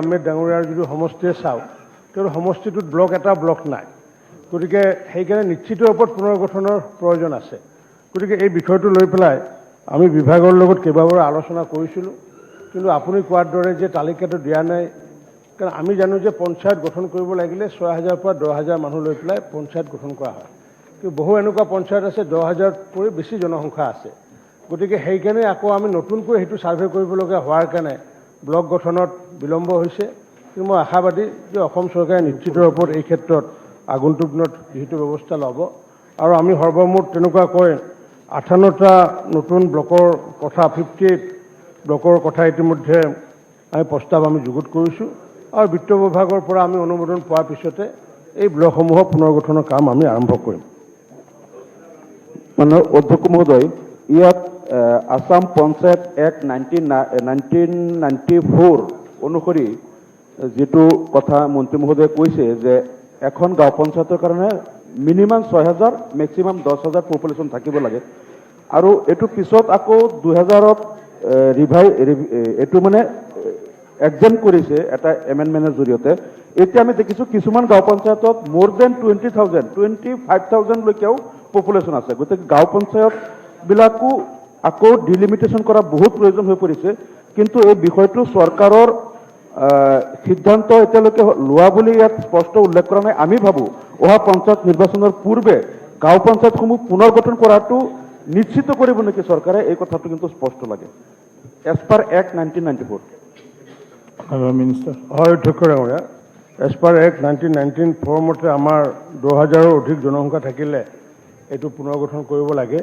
আহমেদ ডাঙৰীয়াৰ যদি সমষ্টিয়ে চাওঁ তেওঁৰ সমষ্টিটোত ব্লক নাই গতিকে সেইকাৰণে নিশ্চিত ওপৰত পুনৰ্গঠনৰ প্ৰয়োজন আছে গতিকে এই বিষয়টো লৈ পেলাই আমি বিভাগৰ লগত কেইবাবাৰো আলোচনা কৰিছিলোঁ কিন্তু আপুনি কোৱাৰ দৰে যে তালিকাটো দিয়া নাই কাৰণ আমি জানো যে পঞ্চায়ত গঠন কৰিব লাগিলে ৬,০০০ পৰা ১০,০০০ মানুহ লৈ পেলাই পঞ্চায়ত গঠন কৰা হয় কিন্তু বহু এনেকুৱা পঞ্চায়ত আছে ১০,০০০তকৈ বেছি জনসংখ্যা আছে গতিকে সেইকাৰণে আকৌ আমি নতুনকৈ সেইটো ছাৰ্ভে কৰিবলগীয়া হোৱাৰ কাৰণে ব্লক গঠনত বিলম্ব হৈছে কিন্তু মই আশাবাদী যে অসম চৰকাৰে নিশ্চিত ওপৰত এই ক্ষেত্ৰত আগন্তুক দিনত বিহিত ব্যৱস্থা ল'ব আৰু আমি সৰ্বমুঠ তেনেকুৱাকৈ ৫৮টা নতুন ব্লকৰ কথা 58 ব্লকৰ কথা ইতিমধ্যে আমি প্ৰস্তাৱ আমি যুগুত কৰিছোঁ আৰু বিত্ত বিভাগৰ পৰা আমি অনুমোদন পোৱাৰ পিছতে এই ব্লকসমূহৰ পুনৰ্গঠনৰ কাম আমি আৰম্ভ কৰিম মাননীয় অধ্যক্ষ মহোদয় ইয়াত আসাম পঞ্চায়ত এক্ট 1994 অনুসৰি যেটো কথা মন্ত্ৰী মহোদয়ে কৈছে যে এখন গাঁও পঞ্চায়তৰ কাৰণে মিনিমাম ৬,০০০ ম্যাক্সিমাম ১০,০০০ পপুলেশ্যন থাকিব লাগে আৰু এটো পিছত আকৌ 2000ত এটো মানে এক্সাম কৰিছে এটা এমেন্ডমেন্টৰ জৰিয়তে এতিয়া আমি দেখিছো কিছুমান গাঁও পঞ্চায়তত মোৰ দেন 25,000 লৈকেও পপুলেশ্যন আছে গতিকে গাঁও পঞ্চায়ত বিলাকো আকৌ ডিলিমিটেশন কৰা বহুত প্ৰয়োজন হৈ পৰিছে কিন্তু এই বিষয়টো চৰকাৰৰ সিদ্ধান্ত এতিয়ালৈকে লোৱা বুলি ইয়াত স্পষ্ট উল্লেখ কৰা নাই আমি ভাবো অহা পঞ্চায়ত নিৰ্বাচনৰ পূৰ্বে গাঁও পঞ্চায়তসমূহ পুনৰ্গঠন কৰাটো নিশ্চিত কৰিব নেকি চৰকাৰে এই কথাটো কিন্তু স্পষ্ট লাগে এজ পাৰ এক্ট 1994 মিনিষ্টাৰ হয় অধ্যক্ষ ডাঙৰীয়া এজ পাৰ এক্ট 1994 মতে আমাৰ ২০০০ৰ অধিক জনসংখ্যা থাকিলে এইটো পুনৰ্গঠন কৰিব লাগে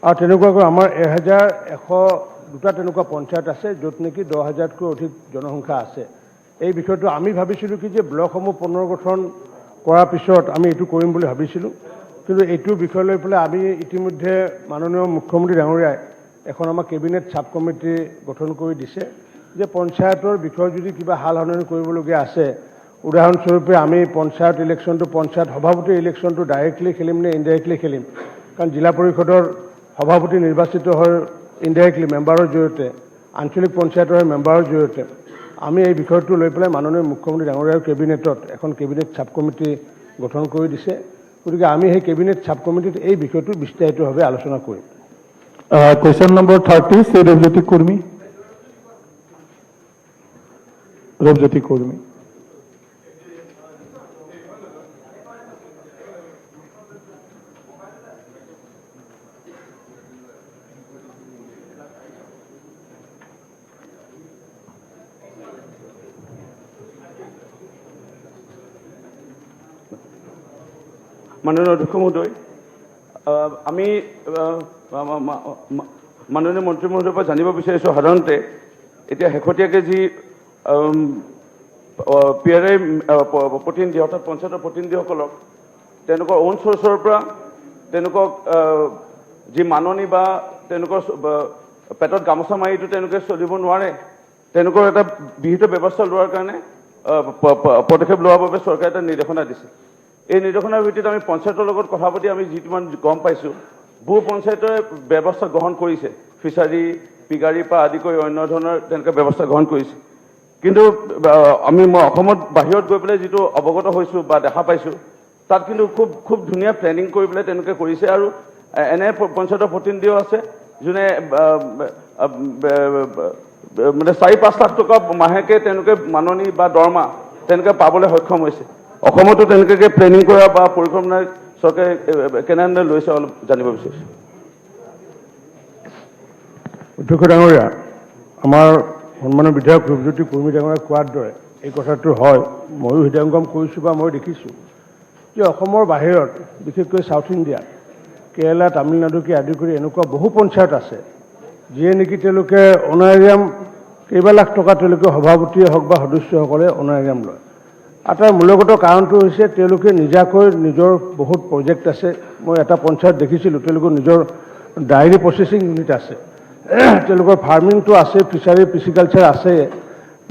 আৰু তেনেকুৱাকৈ আমাৰ ১,১০২টা তেনেকুৱা পঞ্চায়ত আছে য'ত নেকি ১০,০০০তকৈ অধিক জনসংখ্যা আছে এই বিষয়টো আমি ভাবিছিলোঁ কি যে ব্লকসমূহ পুনৰ্গঠন কৰাৰ পিছত আমি এইটো কৰিম বুলি ভাবিছিলোঁ কিন্তু এইটো বিষয় লৈ পেলাই আমি ইতিমধ্যে মাননীয় মুখ্যমন্ত্ৰী ডাঙৰীয়াই এখন আমাৰ কেবিনেট সাব কমিটি গঠন কৰি দিছে যে পঞ্চায়তৰ বিষয়ে যদি কিবা হাল সলনি কৰিবলগীয়া আছে উদাহৰণস্বৰূপে আমি পঞ্চায়ত ইলেকশ্যনটো পঞ্চায়ত সভাপতি ইলেকশ্যনটো ডাইৰেক্টলি খেলিম নে ইনডাইৰেক্টলি খেলিম কাৰণ জিলা পৰিষদৰ সভাপতি নিৰ্বাচিত হয় ইনডাইৰেক্টলি মেম্বাৰৰ জৰিয়তে আঞ্চলিক পঞ্চায়তৰ মেম্বাৰৰ জৰিয়তে আমি এই বিষয়টো লৈ পেলাই মাননীয় মুখ্যমন্ত্ৰী ডাঙৰীয়াৰ কেবিনেটত এখন কেবিনেট সাব কমিটি গঠন কৰি দিছে গতিকে আমি সেই কেবিনেট সাব কমিটিত এই বিষয়টো বিস্তাৰিতভাৱে আলোচনা কৰিম Question number 30, say Revjoti Kurmi. Revjoti Kurmi. মাননীয় অধ্যক্ষ মহোদয় আমি মাননীয় মন্ত্ৰী মহোদয়ৰ পৰা জানিব বিচাৰিছোঁ সাধাৰণতে এতিয়া শেহতীয়াকৈ যি PRI প্ৰতিনিধি অৰ্থাৎ পঞ্চায়তৰ প্ৰতিনিধিসকলক তেওঁলোকৰ অ'ন চ'ৰ্চৰ পৰা তেওঁলোকক যি মাননি বা তেওঁলোকৰ পেটত গামোচা মাৰিটো তেওঁলোকে চলিব নোৱাৰে তেওঁলোকৰ এটা বিহিত ব্যৱস্থা লোৱাৰ কাৰণে পদক্ষেপ লোৱাৰ বাবে চৰকাৰে এটা নিৰ্দেশনা দিছে এই নিৰ্দেশনাৰ ভিত্তিত আমি পঞ্চায়তৰ লগত কথা পাতি আমি যিমান গম পাইছোঁ বহু পঞ্চায়তৰে ব্যৱস্থা গ্ৰহণ কৰিছে ফিচাৰী পিগাৰীৰ পৰা আদি কৰি অন্য ধৰণৰ তেনেকৈ ব্যৱস্থা গ্ৰহণ কৰিছে কিন্তু মই অসমত বাহিৰত গৈ পেলাই যিটো অৱগত হৈছোঁ বা দেখা পাইছোঁ তাত কিন্তু খুব ধুনীয়া প্লেনিং কৰি পেলাই তেওঁলোকে কৰিছে আৰু এনে পঞ্চায়তৰ প্ৰতিনিধিও আছে যোনে মানে ৪-৫ লাখ টকা মাহেকে তেওঁলোকে মাননি বা দৰমহা তেওঁলোকে পাবলৈ সক্ষম হৈছে অসমতো তেনেকৈ প্লেনিং কৰা বা পৰিকল্পনা চৰকাৰে কেনেধৰণে লৈছে অলপ জানিব বিচাৰিছোঁ অধ্যক্ষ ডাঙৰীয়া আমাৰ সন্মানীয় বিধায়ক ৰূপজ্যোতি কুৰ্মী ডাঙৰীয়াই কোৱাৰ দৰে এই কথাটো হয় ময়ো হৃদয়ংগম কৰিছোঁ বা মই দেখিছোঁ যে অসমৰ বাহিৰত বিশেষকৈ সাউথ ইণ্ডিয়াত কেৰেলা তামিলনাডুকে আদি কৰি এনেকুৱা বহু পঞ্চায়ত আছে যিয়ে নেকি তেওঁলোকে অনাৰিয়াম কেইবা লাখ টকা তেওঁলোকে সভাপতিয়ে হওক বা সদস্যসকলে অনাৰিয়াম লয় আৰু তাৰ মূলগত কাৰণটো হৈছে তেওঁলোকে নিজাকৈ নিজৰ বহুত প্ৰজেক্ট আছে মই এটা পঞ্চায়ত দেখিছিলোঁ তেওঁলোকৰ নিজৰ ডায়েৰী প্ৰচেছিং ইউনিট আছে তেওঁলোকৰ ফাৰ্মিংটো আছে ফিচাৰী পিচিকালচাৰ আছে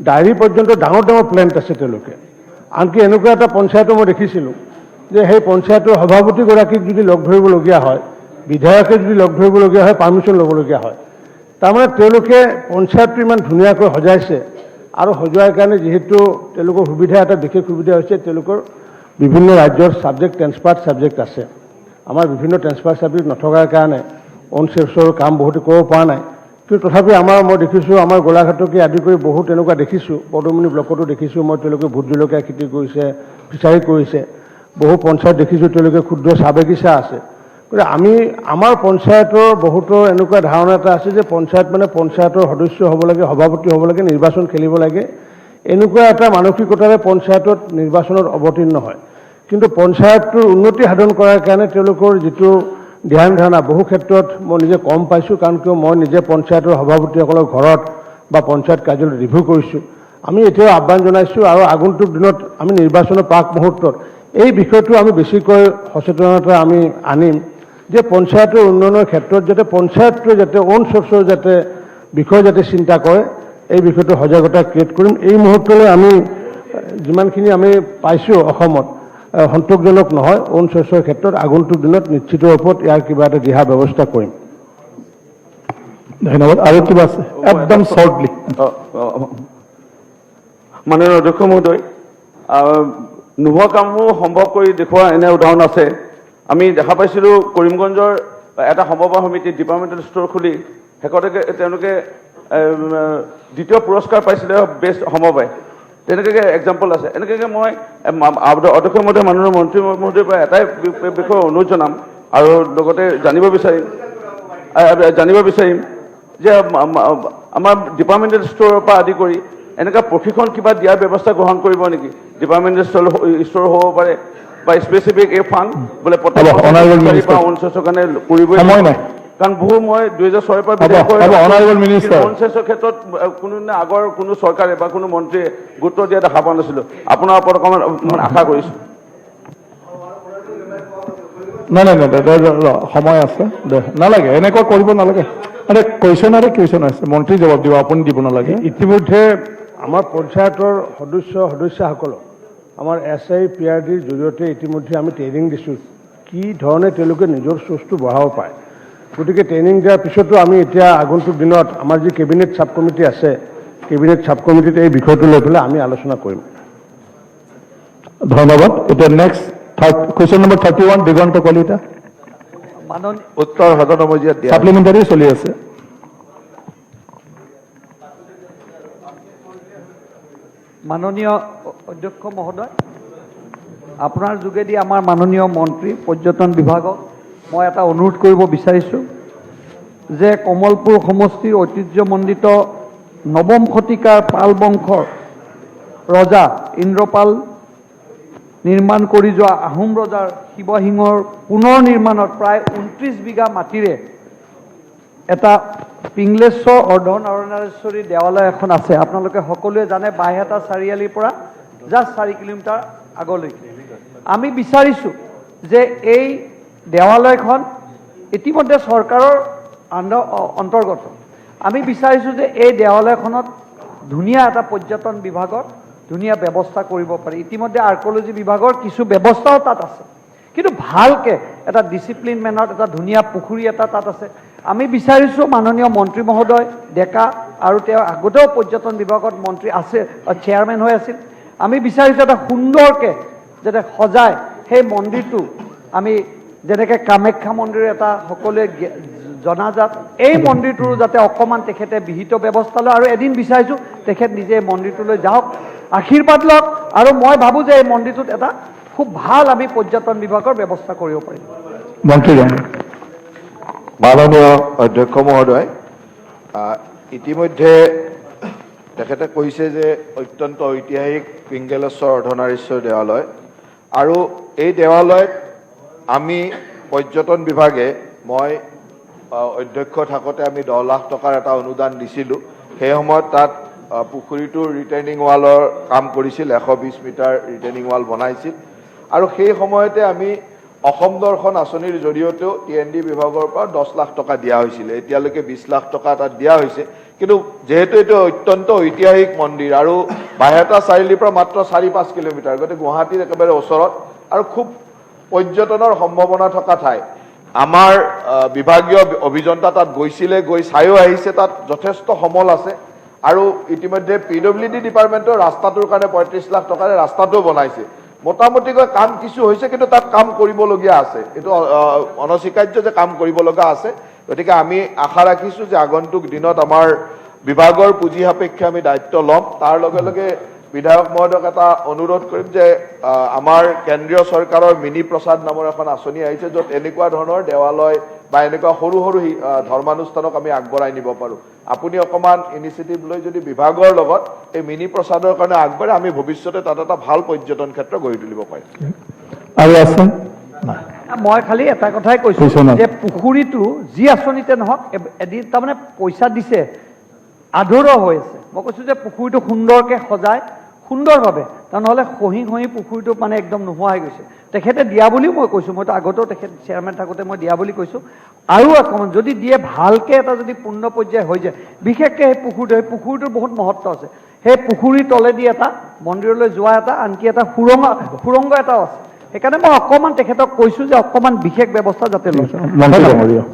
ডায়েৰী পৰ্যন্ত ডাঙৰ ডাঙৰ প্লেণ্ট আছে তেওঁলোকে আনকি এনেকুৱা এটা পঞ্চায়তো মই দেখিছিলোঁ যে সেই পঞ্চায়তৰ সভাপতিগৰাকীক যদি লগ ধৰিবলগীয়া হয় বিধায়কে যদি লগ ধৰিবলগীয়া হয় পাৰ্মিশ্যন ল'বলগীয়া হয় তাৰমানে তেওঁলোকে পঞ্চায়তটো ইমান ধুনীয়াকৈ সজাইছে আৰু সজোৱাৰ কাৰণে যিহেতু তেওঁলোকৰ সুবিধা এটা বিশেষ সুবিধা হৈছে তেওঁলোকৰ বিভিন্ন ৰাজ্যৰ ছাবজেক্ট ট্ৰেন্সফাৰ ছাবজেক্ট আছে আমাৰ বিভিন্ন ট্ৰেন্সফাৰ ছাবজেক্ট নথকাৰ কাৰণে অন চেফছৰ কাম বহুতে কৰিব পৰা নাই কিন্তু তথাপি মই দেখিছোঁ আমাৰ গোলাঘাটকে আদি কৰি বহুত তেনেকুৱা দেখিছোঁ পদুমণি ব্লকতো দেখিছোঁ মই তেওঁলোকে ভোট জলকীয়া খেতি কৰিছে ফিচাৰী কৰিছে বহু পঞ্চায়ত দেখিছোঁ তেওঁলোকে ক্ষুদ্ৰ চাহ বাগিচা আছে গতিকে আমাৰ পঞ্চায়তৰ বহুতো এনেকুৱা ধাৰণা এটা আছে যে পঞ্চায়ত মানে পঞ্চায়তৰ সদস্য হ'ব লাগে সভাপতি হ'ব লাগে নিৰ্বাচন খেলিব লাগে এনেকুৱা এটা মানসিকতাৰে পঞ্চায়তত নিৰ্বাচনত অৱতীৰ্ণ হয় কিন্তু পঞ্চায়তটোৰ উন্নতি সাধন কৰাৰ কাৰণে তেওঁলোকৰ যিটো ধ্যান ধাৰণা বহু ক্ষেত্ৰত মই নিজে কম পাইছোঁ কাৰণ কিয় মই নিজে পঞ্চায়তৰ সভাপতিসকলৰ ঘৰত বা পঞ্চায়ত কাৰ্যালয়ত ৰিভিউ কৰিছোঁ আমি এতিয়াও আহ্বান জনাইছোঁ আৰু আগন্তুক দিনত আমি নিৰ্বাচনৰ প্ৰাক মুহূৰ্তত এই বিষয়টো আমি বেছিকৈ সচেতনতা আমি আনিম যে পঞ্চায়তৰ উন্নয়নৰ ক্ষেত্ৰত যাতে পঞ্চায়তটোৱে যাতে অন চ'ৰ্চৰ যাতে বিষয় যাতে চিন্তা কৰে এই বিষয়টো সজাগতা ক্ৰিয়েট কৰিম এই মুহূৰ্তলৈ আমি যিমানখিনি আমি পাইছোঁ অসমত সন্তোষজনক নহয় অন চ'ৰ্চৰ ক্ষেত্ৰত আগন্তুক দিনত নিশ্চিত ৰূপত ইয়াৰ কিবা এটা দিহা ব্যৱস্থা কৰিম ধন্যবাদ আৰু কিবা আছে একদম শ্বৰ্টলি মাননীয় অধ্যক্ষ মহোদয় নোহোৱা কামসমূহ সম্ভৱ কৰি দেখুওৱা এনে উদাহৰণ আছে আমি দেখা পাইছিলোঁ কৰিমগঞ্জৰ এটা সমবায় সমিতি ডিপাৰ্টমেণ্টেল ষ্ট'ৰ খুলি শেষতে তেওঁলোকে দ্বিতীয় পুৰস্কাৰ পাইছিলে বেষ্ট সমবায় তেনেকৈ এক্সাম্পল আছে এনেকৈ মই অধ্যক্ষ মহোদয় মাননীয় মন্ত্ৰী মহোদয়ৰ পৰা এটাই বিষয়ে অনুৰোধ জনাম আৰু লগতে জানিব বিচাৰিম যে আমাৰ ডিপাৰ্টমেণ্টেল ষ্ট'ৰৰ পৰা আদি কৰি এনেকুৱা প্ৰশিক্ষণ কিবা দিয়াৰ ব্যৱস্থা গ্ৰহণ কৰিব নেকি ডিপাৰ্টমেণ্টেল ষ্ট'ৰ হ'ব পাৰে বা স্পেচিফিক এই ফাণ্ড বোলে প্ৰত্যেক অঞ্চলৰ কাৰণে কৰিবই কাৰণ বহু মই 2006 পৰা অঞ্চলৰ ক্ষেত্ৰত কোনোদিনে আগৰ কোনো চৰকাৰে বা কোনো মন্ত্ৰীয়ে গুৰুত্ব দিয়া দেখা পোৱা নাছিলোঁ আপোনাৰ ওপৰত অকণমান আশা কৰিছোঁ নাই সময় আছে দে নালাগে এনেকুৱা কৰিব নালাগে কুৱেশ্যন আছে মন্ত্ৰী জবাব দিব আপুনি দিব নালাগে ইতিমধ্যে আমাৰ পঞ্চায়তৰ সদস্যসকলক আমাৰ SI PRDৰ জৰিয়তে ইতিমধ্যে আমি ট্ৰেইনিং দিছোঁ কি ধৰণে তেওঁলোকে নিজৰ চ'ৰ্চটো বঢ়াব পাৰে গতিকে ট্ৰেইনিং দিয়াৰ পিছতো আমি এতিয়া আগন্তুক দিনত আমাৰ যি কেবিনেট ছাব কমিটি আছে কেবিনেট ছাব কমিটিত এই বিষয়টো লৈ পেলাই আমি আলোচনা কৰিম ধন্যবাদ এতিয়া next question number 31 Diganta Kalita উত্তৰ সদনমজিয়াত দিয়া সাপ্লিমেণ্টাৰী চলি আছে মাননীয় অধ্যক্ষ মহোদয় আপোনাৰ যোগেদি আমাৰ মাননীয় মন্ত্ৰী পৰ্যটন বিভাগক মই এটা অনুৰোধ কৰিব বিচাৰিছোঁ যে কমলপুৰ সমষ্টিৰ ঐতিহ্যমণ্ডিত নৱম শতিকাৰ পাল বংশৰ ৰজা ইন্দ্ৰপাল নিৰ্মাণ কৰি যোৱা আহোম ৰজাৰ শিৱসিংহৰ পুনৰ নিৰ্মাণত প্ৰায় 29 বিঘা মাটিৰে এটা পিংলেশ্বৰ অৰ্ধনাৰেশ্বৰী দেৱালয় এখন আছে আপোনালোকে সকলোৱে জানে বাইহাটা চাৰিআলিৰ পৰা জাষ্ট 4 কিলোমিটাৰ আগলৈকে আমি বিচাৰিছোঁ যে এই দেৱালয়খন ইতিমধ্যে চৰকাৰৰ অন্তৰ্গত আমি বিচাৰিছোঁ যে এই দেৱালয়খনত ধুনীয়া এটা পৰ্যটন বিভাগৰ ধুনীয়া ব্যৱস্থা কৰিব পাৰি ইতিমধ্যে আৰ্কিঅলজি বিভাগৰ কিছু ব্যৱস্থাও তাত আছে কিন্তু ভালকৈ এটা ডিচিপ্লিন মেনত এটা ধুনীয়া পুখুৰী এটা তাত আছে আমি বিচাৰিছোঁ মাননীয় মন্ত্ৰী মহোদয় ডেকা আৰু তেওঁ আগতেও পৰ্যটন বিভাগত মন্ত্ৰী আছে চেয়াৰমেন হৈ আছিল আমি বিচাৰিছোঁ এটা সুন্দৰকৈ যাতে সজায় সেই মন্দিৰটো আমি যেনেকৈ কামাখ্যা মন্দিৰ এটা সকলোৱে জনাজাত এই মন্দিৰটোৰো যাতে অকণমান তেখেতে বিহিত ব্যৱস্থা লয় আৰু এদিন বিচাৰিছোঁ তেখেত নিজে মন্দিৰটোলৈ যাওক আশীৰ্বাদ লওক আৰু মই ভাবোঁ যে এই মন্দিৰটোত এটা খুব ভাল আমি পৰ্যটন বিভাগৰ ব্যৱস্থা কৰিব পাৰিম মন্ত্ৰীজন মাননীয় অধ্যক্ষ মহোদয় ইতিমধ্যে তেখেতে কৈছে যে অত্যন্ত ঐতিহাসিক পিংগলেশ্বৰ অৰ্ধনাৰীশ্বৰ দেৱালয় আৰু এই দেৱালয়ত আমি পৰ্যটন বিভাগে মই অধ্যক্ষ থাকোঁতে আমি 10 লাখ টকাৰ এটা অনুদান দিছিলোঁ সেই সময়ত তাত পুখুৰীটোৰ ৰিটাৰ্নিং ৱালৰ কাম কৰিছিল 120 মিটাৰ ৰিটাৰ্নিং ৱাল বনাইছিল আৰু সেই সময়তে আমি অসম দৰ্শন আঁচনিৰ জৰিয়তেও TND বিভাগৰ পৰা 10 লাখ টকা দিয়া হৈছিল এতিয়ালৈকে 20 লাখ টকা তাত দিয়া হৈছে কিন্তু যেহেতু এইটো অত্যন্ত ঐতিহাসিক মন্দিৰ আৰু বাইহাটা চাৰিআলিৰ পৰা মাত্ৰ 4-5 কিলোমিটাৰ গতিকে গুৱাহাটীৰ একেবাৰে ওচৰত আৰু খুব পৰ্যটনৰ সম্ভাৱনা থকা ঠাই আমাৰ বিভাগীয় অভিযন্তা তাত গৈছিলে গৈ চাইও আহিছে তাত যথেষ্ট সমল আছে আৰু ইতিমধ্যে PWD ডিপাৰ্টমেণ্টৰ ৰাস্তাটোৰ কাৰণে 35 লাখ টকাৰে ৰাস্তাটো বনাইছে মোটামুটিকৈ কাম কিছু হৈছে কিন্তু তাত কাম কৰিবলগীয়া আছে এইটো অনস্বীকাৰ্য যে কাম কৰিব লগা আছে গতিকে আমি আশা ৰাখিছোঁ যে আগন্তুক দিনত আমাৰ বিভাগৰ পুঁজি সাপেক্ষে আমি দায়িত্ব ল'ম তাৰ লগে লগে বিধায়ক মহোদয়ক এটা অনুৰোধ কৰিম যে আমাৰ কেন্দ্ৰীয় চৰকাৰৰ মিনি প্ৰসাদ নামৰ এখন আঁচনি আহিছে য'ত এনেকুৱা ধৰণৰ দেৱালয় বা এনেকুৱা সৰু সৰু ধৰ্মানুষ্ঠানক আমি আগবঢ়াই নিব পাৰোঁ আপুনি অকণমান ইনিচিয়েটিভ লৈ যদি বিভাগৰ লগত এই মিনি প্ৰসাদৰ কাৰণে আগবাঢ়ে আমি ভৱিষ্যতে তাত এটা ভাল পৰ্যটন ক্ষেত্ৰ গঢ়ি তুলিব পাৰিম আৰু আছে নাই মই খালি এটা কথাই কৈছোঁ কৈছে না। যে পুখুৰীটো যি আঁচনিতে নহওক এদিন তাৰমানে পইচা দিছে আধৰুৱা হৈ আছে মই কৈছোঁ যে পুখুৰীটো সুন্দৰকৈ সজাই সুন্দৰভাৱে নহ'লে খহি খহি পুখুৰীটো মানে একদম নোহোৱা হৈ গৈছে তেখেতে দিয়া বুলিও মই কৈছোঁ মইতো আগতেও তেখেত চেয়াৰমেন থাকোঁতে মই দিয়া বুলি কৈছোঁ আৰু অকণমান যদি দিয়ে ভালকৈ এটা যদি পূৰ্ণ পৰ্যায় হৈ যায় বিশেষকৈ সেই পুখুৰীটোৰ বহুত মহত্ব আছে সেই পুখুৰীৰ তলেদি এটা মন্দিৰলৈ যোৱা এটা আনকি এটা সুৰংগ এটাও আছে সেইকাৰণে মই অকণমান তেখেতক কৈছোঁ যে অকণমান বিশেষ ব্যৱস্থা যাতে লয় মন্ত্ৰী ডাঙৰীয়া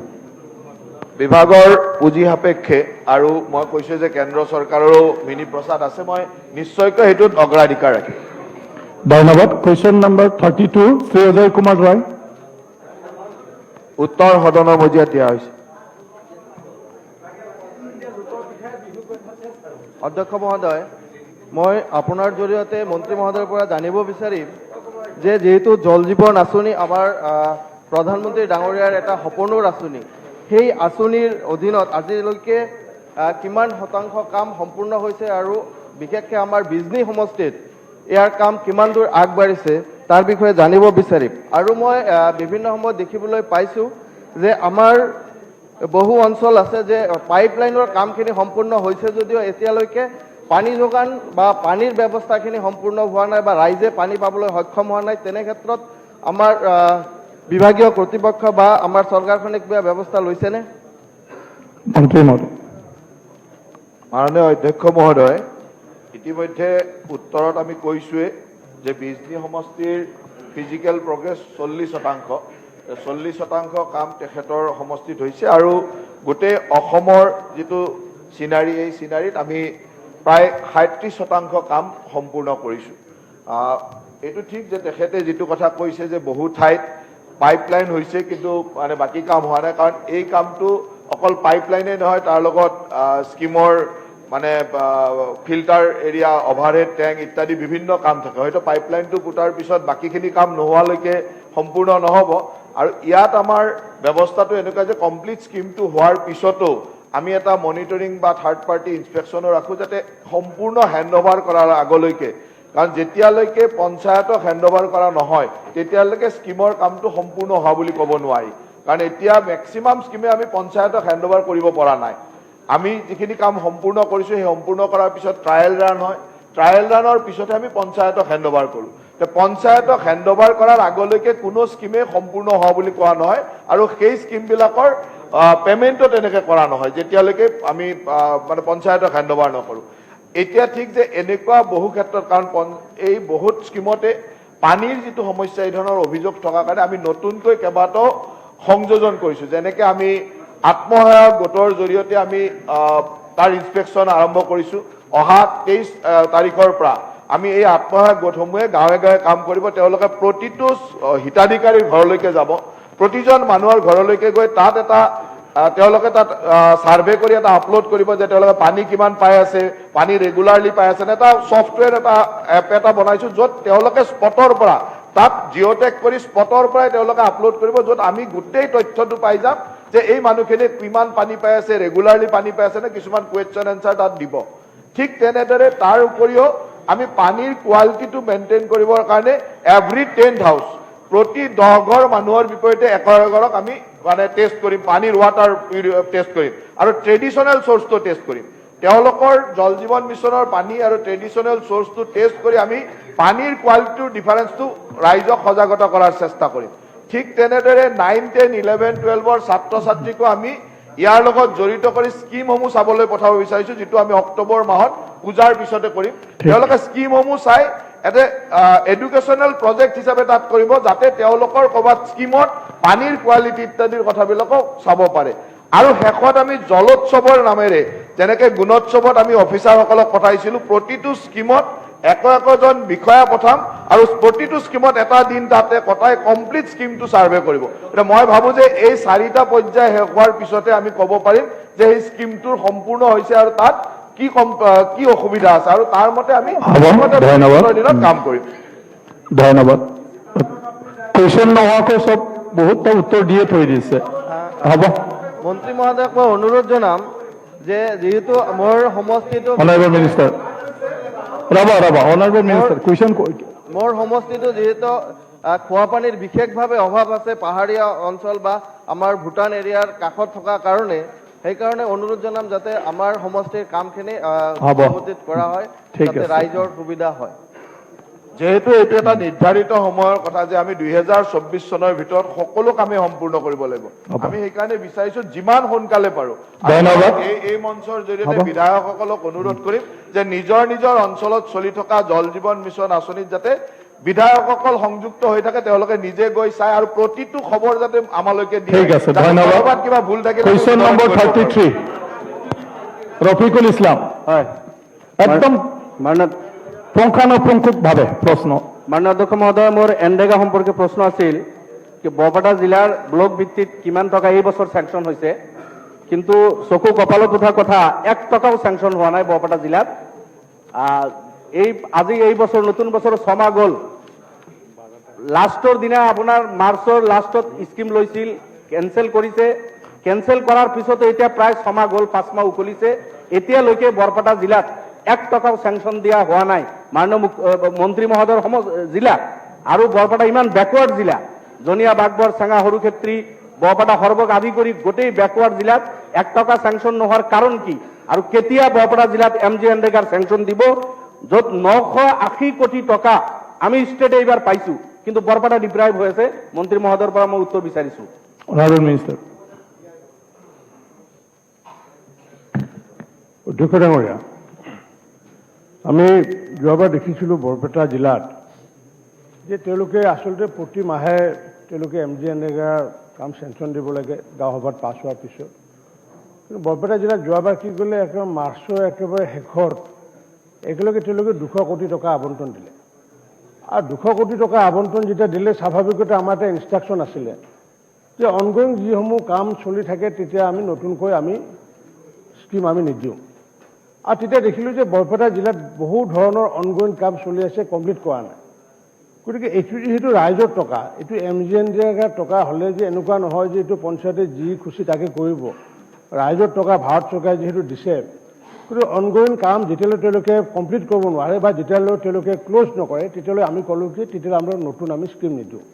বিভাগৰ পুঁজি সাপেক্ষে আৰু মই কৈছোঁ যে কেন্দ্ৰ চৰকাৰৰো মিনি প্ৰসাদ আছে মই নিশ্চয়কৈ সেইটোত অগ্ৰাধিকাৰ ৰাখিম ধন্যবাদ কুৱেশ্যন নম্বৰ 32 শ্ৰী অজয় কুমাৰ ৰায় উত্তৰ সদনৰ মজিয়াত দিয়া হৈছে অধ্যক্ষ মহোদয় মই আপোনাৰ জৰিয়তে মন্ত্ৰী মহোদয়ৰ পৰা জানিব বিচাৰিম যে যেহেতু জল জীৱন আঁচনি আমাৰ প্ৰধানমন্ত্ৰী ডাঙৰীয়াৰ এটা সপোনৰ আঁচনি সেই আঁচনিৰ অধীনত আজিলৈকে কিমান শতাংশ কাম সম্পূৰ্ণ হৈছে আৰু বিশেষকৈ আমাৰ বিজনী সমষ্টিত ইয়াৰ কাম কিমান দূৰ আগবাঢ়িছে তাৰ বিষয়ে জানিব বিচাৰিম আৰু মই বিভিন্ন সময়ত দেখিবলৈ পাইছোঁ যে আমাৰ বহু অঞ্চল আছে যে পাইপলাইনৰ কামখিনি সম্পূৰ্ণ হৈছে যদিও এতিয়ালৈকে পানী যোগান বা পানীৰ ব্যৱস্থাখিনি সম্পূৰ্ণ হোৱা নাই বা ৰাইজে পানী পাবলৈ সক্ষম হোৱা নাই তেনে ক্ষেত্ৰত আমাৰ বিভাগীয় কৰ্তৃপক্ষ বা আমাৰ চৰকাৰখনে কিবা ব্যৱস্থা লৈছেনে মন্ত্ৰী মহোদয় মাননীয় অধ্যক্ষ মহোদয় ইতিমধ্যে উত্তৰত আমি কৈছোঁৱে যে বিজনী সমষ্টিৰ ফিজিকেল প্ৰগ্ৰেছ 40% কাম তেখেতৰ সমষ্টিত হৈছে আৰু গোটেই অসমৰ যিটো চিনাৰী এই চিনাৰীত আমি প্ৰায় 37% কাম সম্পূৰ্ণ কৰিছোঁ এইটো ঠিক যে তেখেতে যিটো কথা কৈছে যে বহু ঠাইত পাইপলাইন হৈছে কিন্তু মানে বাকী কাম হোৱা নাই কাৰণ এই কামটো অকল পাইপলাইনে নহয় তাৰ লগত স্কিমৰ মানে ফিল্টাৰ এৰিয়া অভাৰহেড টেংক ইত্যাদি বিভিন্ন কাম থাকে হয়তো পাইপলাইনটো পুতাৰ পিছত বাকীখিনি কাম নোহোৱালৈকে সম্পূৰ্ণ নহ'ব আৰু ইয়াত আমাৰ ব্যৱস্থাটো এনেকুৱা যে কমপ্লিট স্কিমটো হোৱাৰ পিছতো আমি এটা মনিটৰিং বা থাৰ্ড পাৰ্টি ইনস্পেকশ্যনো ৰাখোঁ যাতে সম্পূৰ্ণ হেণ্ড অভাৰ কৰাৰ আগলৈকে কাৰণ যেতিয়ালৈকে পঞ্চায়তক হেণ্ড অভাৰ কৰা নহয় তেতিয়ালৈকে স্কিমৰ কামটো সম্পূৰ্ণ হোৱা বুলি ক'ব নোৱাৰি কাৰণ এতিয়া মেক্সিমাম স্কিমে আমি পঞ্চায়তক হেণ্ড অভাৰ কৰিব পৰা নাই আমি যিখিনি কাম সম্পূৰ্ণ কৰিছোঁ সেই সম্পূৰ্ণ কৰাৰ পিছত ট্ৰায়েল ৰান হয় ট্ৰায়েল ৰানৰ পিছতহে আমি পঞ্চায়তক হেণ্ড অভাৰ কৰোঁ পঞ্চায়তক হেণ্ড অভাৰ কৰাৰ আগলৈকে কোনো স্কিমে সম্পূৰ্ণ হোৱা বুলি কোৱা নহয় আৰু সেই স্কিমবিলাকৰ পেমেণ্টটো তেনেকৈ কৰা নহয় যেতিয়ালৈকে আমি মানে পঞ্চায়তক হেণ্ড অভাৰ নকৰোঁ এতিয়া ঠিক যে এনেকুৱা বহু ক্ষেত্ৰত কাৰণ এই বহুত স্কিমতে পানীৰ যিটো সমস্যা এই ধৰণৰ অভিযোগ থকাৰ কাৰণে আমি নতুনকৈ কেইবাটাও সংযোজন কৰিছোঁ যেনেকৈ আমি আত্মসহায়ক গোটৰ জৰিয়তে আমি তাৰ ইনস্পেকশ্যন আৰম্ভ কৰিছোঁ অহা 23 তাৰিখৰ পৰা আমি এই আত্মসহায়ক গোটসমূহে গাঁৱে গাঁৱে কাম কৰিব তেওঁলোকে প্ৰতিটো হিতাধিকাৰীৰ ঘৰলৈকে যাব প্ৰতিজন মানুহৰ ঘৰলৈকে গৈ তাত এটা তেওঁলোকে তাত সাৰ্ভে কৰি এটা আপলোড কৰিব যে তেওঁলোকে পানী কিমান পাই আছে পানী ৰেগুলাৰলি পাই আছে এটা সফটৱেৰ এটা এপ এটা বনাইছোঁ য'ত তেওঁলোকে স্পটৰ পৰা তাত জিঅ'টেক কৰি স্পটৰ পৰাই তেওঁলোকে আপলোড কৰিব য'ত আমি গোটেই তথ্যটো পাই যাম যে এই মানুহখিনি কিমান পানী পাই আছে ৰেগুলাৰলি পানী পাই আছে নে কিছুমান কুৱেশ্যন এনচাৰ তাত দিব ঠিক তেনেদৰে তাৰ উপৰিও আমি পানীৰ কোৱালিটিটো মেইনটেইন কৰিবৰ কাৰণে এভৰি 10 হাউচ প্ৰতি 10 ঘৰ মানুহৰ বিপৰীতে এঘৰক আমি মানে টেষ্ট কৰিম পানীৰ ৱাটাৰ টেষ্ট কৰিম আৰু ট্ৰেডিশ্যনেল চ'ৰ্চটো টেষ্ট কৰিম তেওঁলোকৰ জল জীৱন মিছনৰ পানী আৰু ট্ৰেডিশ্যনেল চ'ৰ্চটো টেষ্ট কৰি আমি পানীৰ কোৱালিটিৰ ডিফাৰেঞ্চটো ৰাইজক সজাগতা কৰাৰ চেষ্টা কৰিম ঠিক তেনেদৰে 9, 10, 11, 12ৰ ছাত্ৰ ছাত্ৰীকো আমি ইয়াৰ লগত জড়িত কৰি স্কিমসমূহ চাবলৈ পঠাব বিচাৰিছোঁ যিটো আমি অক্টোবৰ মাহত পূজাৰ পিছতে কৰিম তেওঁলোকে স্কিমসমূহ চাই এটা এডুকেশ্যনেল প্ৰজেক্ট হিচাপে তাত কৰিব যাতে তেওঁলোকৰ ক'ৰবাত স্কিমত পানীৰ কোৱালিটি ইত্যাদিৰ কথাবিলাকো চাব পাৰে আৰু শেষত আমি জলোৎসৱৰ নামেৰে যেনেকৈ গুণোৎসৱত আমি অফিচাৰসকলক পঠাইছিলোঁ, প্ৰতিটো স্কিমত একজন বিষয়া পঠাম আৰু প্ৰতিটো স্কিমত এটা দিন তাতে কটাই কমপ্লিট স্কিমটো ছাৰ্ভে কৰিব। এতিয়া মই ভাবোঁ যে এই 4টা পৰ্যায় শেষ হোৱাৰ পিছতে আমি ক'ব পাৰিম যে এই স্কিমটোৰ সম্পূৰ্ণ হৈছে আৰু তাত কি অসুবিধা আছে, আৰু তাৰ মতে আমি দিনত কাম কৰিম। ধন্যবাদ। কুৱেশ্যন নোহোৱাকৈ চব বহুতটা উত্তৰ দিয়ে থৈ দিছে। হ'ব, মন্ত্ৰী মহোদয়ক মই অনুৰোধ জনাম যে যিহেতু মোৰ সমষ্টিটো honourable minister honourable minister question মোৰ সমষ্টিটো যিহেতু খোৱাপানীৰ বিশেষভাৱে অভাৱ আছে, পাহাৰীয়া অঞ্চল বা আমাৰ ভূটান এৰিয়াৰ কাষত থকা কাৰণে সেইকাৰণে অনুৰোধ জনাম যাতে আমাৰ সমষ্টিৰ কামখিনি সম্পূৰ্ণ কৰা হয়, যাতে ৰাইজৰ সুবিধা হয়। যেহেতু এইটো এটা নিৰ্ধাৰিত সময়ৰ কথা যে আমি 2024 চনৰ ভিতৰত সকলো কামেই সম্পূৰ্ণ কৰিব লাগিব, আমি সেইকাৰণে বিচাৰিছো যিমান সোনকালে পাৰো এই মঞ্চৰ জৰিয়তে বিধায়কসকলক অনুৰোধ কৰিম যে নিজৰ নিজৰ অঞ্চলত চলি থকা জল জীৱন মিছন আঁচনিত যাতে বিধায়কসকল সংযুক্ত হৈ থাকে, তেওঁলোকে নিজে গৈ চাই আৰু প্ৰতিটো খবৰ যাতে আমালৈকে দিয়ে। ঠিক আছে, ধন্যবাদ। কিবা ভুল থাকিলে কুৱেশ্যন নম্বৰ 33 ৰফিকুল ইছলাম। হয়, একদম পুংখানুপুংখভাৱে প্ৰশ্ন। মাননীয় অধ্যক্ষ মহোদয়, মোৰ এনৰেগা সম্পৰ্কে প্ৰশ্ন আছিল কি বৰপেটা জিলাৰ ব্লক ভিত্তিত কিমান টকা এই বছৰ চেংচন হৈছে, কিন্তু চকু কপালত উঠা কথা 1 টকাও চেংচন হোৱা নাই বৰপেটা জিলাত। আজি এই বছৰ নতুন বছৰ 6 মাহ গ'ল, লাষ্টৰ দিনা আপোনাৰ মাৰ্চৰ লাষ্টত স্কিম লৈছিল, কেনচেল কৰিছে, কেনচেল কৰাৰ পিছতো এতিয়া প্ৰায় 6 মাহ গ'ল, 5 মাহ উকলিছে, এতিয়ালৈকে বৰপেটা জিলাত 1 টকাও চেংচন দিয়া হোৱা নাই। মাননীয় মন্ত্ৰী মহোদয়ৰ জিলা আৰু বৰপেটা ইমান বেকৱাৰ্ড জিলা, জনিয়া বাগবৰ চেঙা সৰুক্ষেত্ৰী বৰপেটা সৰ্বক আদি কৰি গোটেই বেকৱাৰ্ড জিলাত 1 টকা চেংচন নোহোৱাৰ কাৰণ কি, আৰু কেতিয়া বৰপেটা জিলাত MGNৰেগাৰ চেংচন দিব, য'ত 980 কোটি টকা আমি ষ্টেটে এইবাৰ পাইছো, কিন্তু বৰপেটা ডিপ্ৰাইভ হৈ আছে। মন্ত্ৰী মহোদয়ৰ পৰা মই উত্তৰ বিচাৰিছো। Honourable minister. অধ্যক্ষ ডাঙৰীয়া, আমি যোৱাবাৰ দেখিছিলোঁ বৰপেটা জিলাত যে তেওঁলোকে আচলতে প্ৰতি মাহে তেওঁলোকে MGNৰেগাৰ কাম চেংচন দিব লাগে গাঁও সভাত পাছ হোৱাৰ পিছত, কিন্তু বৰপেটা জিলাত যোৱাবাৰ কি কৰিলে, একেবাৰে মাৰ্চৰ একেবাৰে শেষত একেলগে তেওঁলোকে 200 কোটি টকা আবণ্টন দিলে। আৰু 200 কোটি টকা আবণ্টন যেতিয়া দিলে, স্বাভাৱিকতে আমাৰ এটা ইনষ্ট্ৰাকশ্যন আছিলে যে অনগয়িং যিসমূহ কাম চলি থাকে তেতিয়া আমি নতুনকৈ আমি স্কিম আমি নিদিওঁ। আৰু তেতিয়া দেখিলোঁ যে বৰপেটা জিলাত বহু ধৰণৰ অনগয়িং কাম চলি আছে, কমপ্লিট কৰা নাই। গতিকে এইটো যিহেতু ৰাইজৰ টকা, এইটো MGNৰেগাৰ টকা হ'লে যে এনেকুৱা নহয় যে এইটো পঞ্চায়তে যি খুচি তাকে কৰিব, ৰাইজৰ টকা ভাৰত চৰকাৰে যিহেতু দিছে, কিন্তু অনগয়িং কাম যেতিয়ালৈ তেওঁলোকে কমপ্লিট কৰিব নোৱাৰে বা যেতিয়ালৈ তেওঁলোকে ক্ল'জ নকৰে, তেতিয়ালৈ আমি ক'লোঁ যে তেতিয়ালৈ আমৰা নতুন আমি স্কিম নিদিওঁ।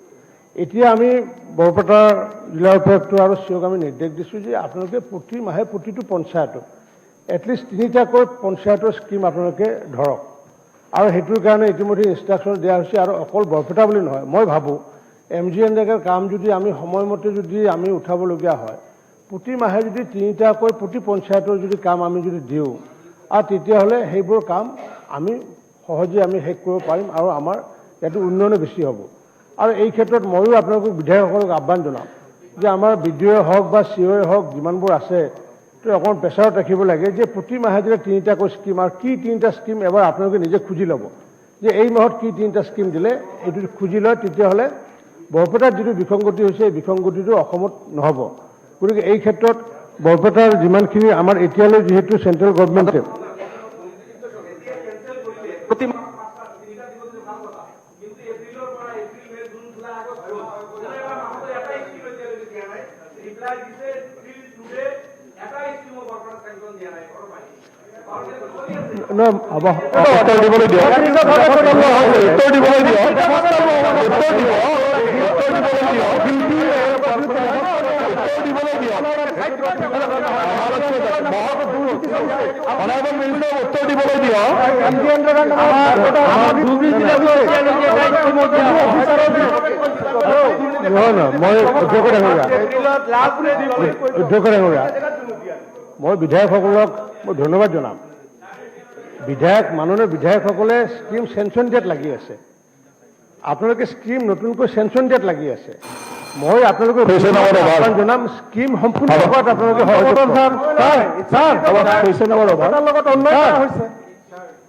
এতিয়া আমি বৰপেটা জিলাৰ উপায়ুক্ত আৰু চিঅ'ক আমি নিৰ্দেশ দিছোঁ যে আপোনালোকে প্ৰতি মাহে প্ৰতিটো পঞ্চায়তত এটলিষ্ট 3টাকৈ পঞ্চায়তৰ স্কিম আপোনালোকে ধৰক, আৰু সেইটোৰ কাৰণে ইতিমধ্যে ইনষ্ট্ৰাকশ্যন দিয়া হৈছে। আৰু অকল বৰপেটা বুলি নহয়, মই ভাবোঁ MGNৰেগাৰ কাম যদি আমি সময়মতে যদি আমি উঠাবলগীয়া হয়, প্ৰতি মাহে যদি 3টাকৈ প্ৰতি পঞ্চায়তৰ যদি কাম আমি যদি দিওঁ, আৰু তেতিয়াহ'লে সেইবোৰ কাম আমি সহজে আমি শেষ কৰিব পাৰিম আৰু আমাৰ ইয়াতো উন্নয়নো বেছি হ'ব। আৰু এই ক্ষেত্ৰত ময়ো আপোনালোকক বিধায়কসকলক আহ্বান জনাম যে আমাৰ BDOয়ে হওক বা COয়ে হওক যিমানবোৰ আছে, তো অকণমান প্ৰেছাৰত ৰাখিব লাগে যে প্ৰতি মাহে যেতিয়া 3টাকৈ স্কিম, আৰু কি 3টা স্কিম এবাৰ আপোনালোকে নিজে খুজি ল'ব যে এই মাহত কি 3টা স্কিম দিলে, এইটো খুজি লয়, তেতিয়াহ'লে বৰপেটাত যিটো বিসংগতি হৈছে এই বিসংগতিটো অসমত নহ'ব। গতিকে এই ক্ষেত্ৰত বৰপেটাৰ যিমানখিনি আমাৰ এতিয়ালৈ যিহেতু চেণ্ট্ৰেল গভৰ্ণমেণ্টে উত্তৰ দিবলৈ দিয়ক, উত্তৰ দিবলৈ দিয়ক, অনাৰেবল মিনিষ্টাৰক উত্তৰ দিবলৈ দিয়ক। নহয় নহয়, মই অধ্যক্ষ ডাঙৰীয়া, মই বিধায়কসকলক মই ধন্যবাদ জনাম। মাননীয় বিধায়কসকলে স্কিম চেংচন দিয়াত লাগি আছে, আপোনালোকে স্কিম নতুনকৈ চেংচন দিয়াত লাগি আছে। মই আপোনালোকে Question number one. আহ্বান জনাম স্কিম সম্পূৰ্ণ কৰাত আপোনালোকে সহযোগ কৰক। question number one. লগত অন্যায় কৰা হৈছে।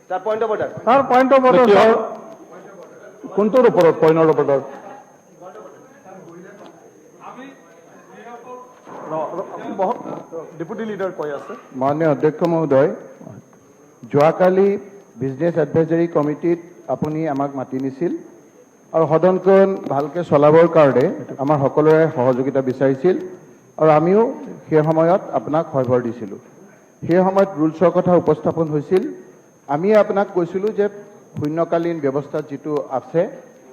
Sir point of order. তাৰ পইণ্ট অফ অৰ্ডাৰ কিহৰ কোনটোৰ ওপৰত পইণ্টৰ ওপৰত ডেপুটি লিডাৰ কৈ আছে। মাননীয় অধ্যক্ষ মহোদয়, যোৱাকালি বিজনেছ এডভাইজাৰী কমিটিত আপুনি আমাক মাতি নিছিল আৰু সদনখন ভালকৈ চলাবৰ কাৰণে আমাৰ সকলোৰে সহযোগিতা বিচাৰিছিল আৰু আমিও সেই সময়ত আপোনাক সহযোগ দিছিলোঁ। সেই সময়ত ৰুলছৰ কথা উপস্থাপন হৈছিল। আমি আপোনাক কৈছিলোঁ যে শূন্যকালীন ব্যৱস্থা যিটো আছে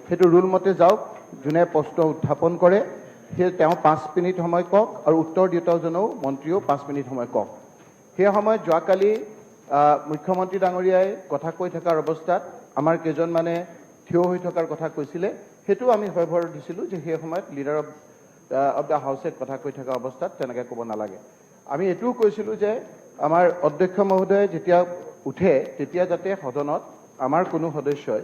সেইটো ৰুল মতে যাওক, যোনে প্ৰশ্ন উত্থাপন কৰে সেই তেওঁ 5 মিনিট সময় কওক আৰু উত্তৰ দিওঁতাজনেও মন্ত্ৰীয়েও 5 মিনিট সময় কওক। সেই সময়ত যোৱাকালি মুখ্যমন্ত্ৰী ডাঙৰীয়াই কথা কৈ থকাৰ অৱস্থাত আমাৰ কেইজনমানে থিয় হৈ থকাৰ কথা কৈছিলে, সেইটো আমি সহযোগ দিছিলোঁ যে সেই সময়ত লিডাৰ অফ দ্য হাউচে কথা কৈ থকা অৱস্থাত তেনেকৈ ক'ব নালাগে। আমি এইটোও কৈছিলোঁ যে আমাৰ অধ্যক্ষ মহোদয়ে যেতিয়া উঠে তেতিয়া যাতে সদনত আমাৰ কোনো সদস্যই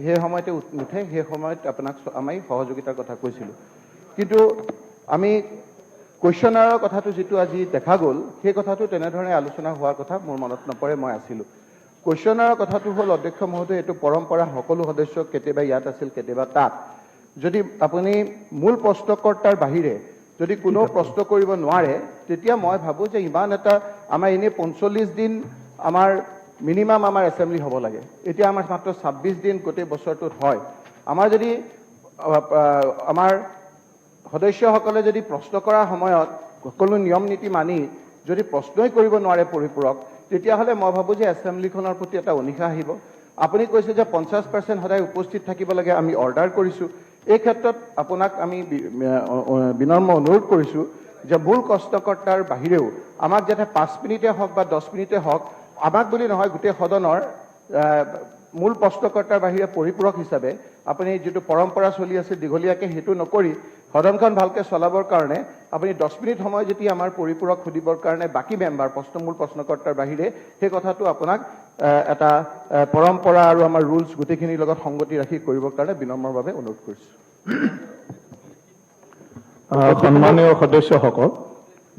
সেই সময়তে নুঠে, সেই সময়ত আপোনাক আমি সহযোগিতাৰ কথা কৈছিলোঁ। কিন্তু আমি কুৱেশ্যনাৰৰ কথাটো যিটো আজি দেখা গ'ল সেই কথাটো তেনেধৰণে আলোচনা হোৱাৰ কথা মোৰ মনত নপৰে, মই আছিলোঁ। কুৱেশ্যনাৰৰ কথাটো হ'ল অধ্যক্ষ মহোদয়, এইটো পৰম্পৰা, সকলো সদস্য কেতিয়াবা ইয়াত আছিল কেতিয়াবা তাত। যদি আপুনি মূল প্ৰশ্নকৰ্তাৰ বাহিৰে যদি কোনো প্ৰশ্ন কৰিব নোৱাৰে তেতিয়া মই ভাবোঁ যে ইমান এটা আমাৰ এনেই 45 দিন আমাৰ মিনিমাম আমাৰ এছেম্বলি হ'ব লাগে, এতিয়া আমাৰ মাত্ৰ 26 দিন গোটেই বছৰটোত হয়। আমাৰ যদি আমাৰ সদস্যসকলে যদি প্ৰশ্ন কৰাৰ সময়ত সকলো নিয়ম নীতি মানি যদি প্ৰশ্নই কৰিব নোৱাৰে পৰিপূৰক, তেতিয়াহ'লে মই ভাবোঁ যে এছেম্বলিখনৰ প্ৰতি এটা অনীহা আহিব। আপুনি কৈছে যে 50% সদায় উপস্থিত থাকিব লাগে, আমি অৰ্ডাৰ কৰিছোঁ। এই ক্ষেত্ৰত আপোনাক আমি বিনম্ৰ অনুৰোধ কৰিছোঁ যে মূল প্ৰশ্নকৰ্তাৰ বাহিৰেও আমাক যাতে 5 মিনিটে হওক বা 10 মিনিটে হওক, আমাক বুলি নহয় গোটেই সদনৰ মূল প্ৰশ্নকৰ্তাৰ বাহিৰে পৰিপূৰক হিচাপে আপুনি যিটো পৰম্পৰা চলি আছে দীঘলীয়াকৈ সেইটো নকৰি সদনখন ভালকৈ চলাবৰ কাৰণে আপুনি 10 মিনিট সময় যেতিয়া আমাৰ পৰিপূৰক সুধিবৰ কাৰণে বাকী মেম্বাৰ মূল প্ৰশ্নকৰ্তাৰ বাহিৰে সেই কথাটো আপোনাক এটা পৰম্পৰা আৰু আমাৰ ৰুলছ গোটেইখিনিৰ লগত সংগতি ৰাখি কৰিবৰ কাৰণে বিনম্ৰভাৱে অনুৰোধ কৰিছোঁ। সন্মানীয় সদস্যসকল,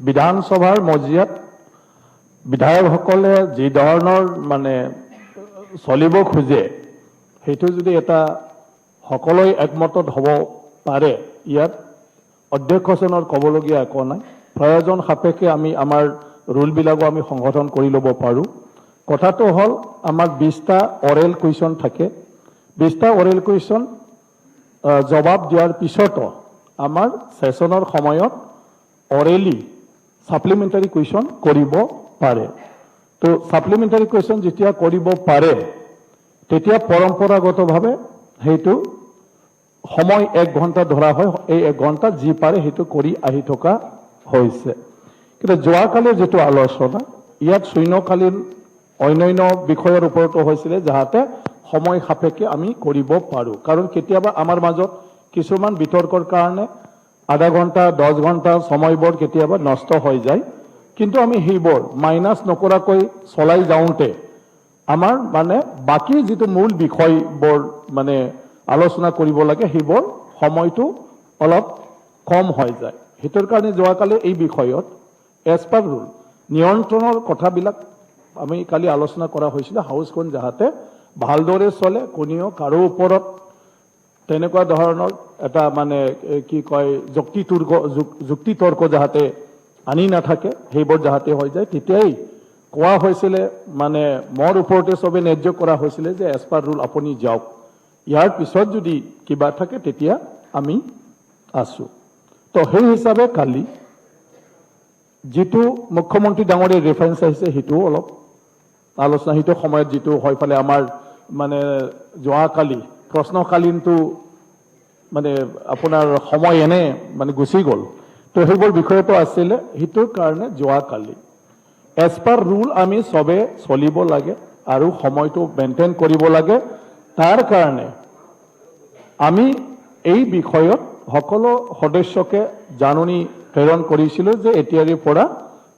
বিধানসভাৰ মজিয়াত বিধায়কসকলে যি ধৰণৰ মানে চলিব খোজে সেইটো যদি এটা সকলোৱে একমতত হ'ব পাৰে, ইয়াত অধ্যক্ষজনৰ ক'বলগীয়া একো নাই। প্ৰয়োজন সাপেক্ষে আমি আমাৰ ৰুলবিলাকো আমি সংশোধন কৰি ল'ব পাৰোঁ। কথাটো হ'ল আমাৰ 20টা অৰেল কুৱেশ্যন থাকে। 20টা অৰেল কুৱেশ্যন জবাব দিয়াৰ পিছতো আমাৰ ছেছনৰ সময়ত অৰেলি ছাপ্লিমেণ্টাৰী কুৱেশ্যন কৰিব পাৰে। তো ছাপ্লিমেণ্টাৰী কুৱেশ্যন যেতিয়া কৰিব পাৰে তেতিয়া পৰম্পৰাগতভাৱে সেইটো সময় 1 ঘণ্টা ধৰা হয়। এই 1 ঘণ্টা যি পাৰে সেইটো কৰি আহি থকা হৈছে। কিন্তু যোৱাকালিৰ যিটো আলোচনা ইয়াত শূন্যকালীন অন্যান্য বিষয়ৰ ওপৰতো হৈছিলে যাতে সময় সাপেক্ষে আমি কৰিব পাৰোঁ। কাৰণ কেতিয়াবা আমাৰ মাজত কিছুমান বিতৰ্কৰ কাৰণে আধা ঘণ্টা 10 ঘণ্টা সময়বোৰ কেতিয়াবা নষ্ট হৈ যায়, কিন্তু আমি সেইবোৰ মাইনাছ নকৰাকৈ চলাই যাওঁতে আমাৰ মানে বাকী যিটো মূল বিষয়বোৰ মানে আলোচনা কৰিব লাগে সেইবোৰ সময়টো অলপ কম হৈ যায়। সেইটোৰ কাৰণে যোৱাকালি এই বিষয়ত এজ পাৰ ৰুল নিয়ন্ত্ৰণৰ কথাবিলাক আমি কালি আলোচনা কৰা হৈছিলে। হাউচখন যাতে ভালদৰে চলে, কোনেও কাৰো ওপৰত তেনেকুৱা ধৰণৰ এটা মানে কি কয় যুক্তি তৰ্ক যাতে আনি নাথাকে, সেইবোৰ যাতে হৈ যায়। তেতিয়াই কোৱা হৈছিলে মানে মোৰ ওপৰতে চবে ন্যায্য কৰা হৈছিলে যে এজ পাৰ ৰুল আপুনি যাওক, ইয়াৰ পিছত যদি কিবা থাকে তেতিয়া আমি আছো। তো সেই হিচাপে কালি যিটো মুখ্যমন্ত্ৰী ডাঙৰীয়া ৰেফাৰেঞ্চ আহিছে সেইটোও অলপ আলোচনা, সেইটো সময়ত যিটো হৈ ফালে আমাৰ মানে যোৱাকালি প্ৰশ্নকালীনটো মানে আপোনাৰ সময় এনে মানে গুচি গ'ল। তো সেইবোৰ বিষয়তো আছিলে, সেইটোৰ কাৰণে যোৱাকালি এজ পাৰ ৰুল আমি চবে চলিব লাগে আৰু সময়টো মেইনটেইন কৰিব লাগে। তাৰ কাৰণে আমি এই বিষয়ত সকলো সদস্যকে জাননী প্ৰেৰণ কৰিছিলোঁ যে এতিয়াৰে পৰা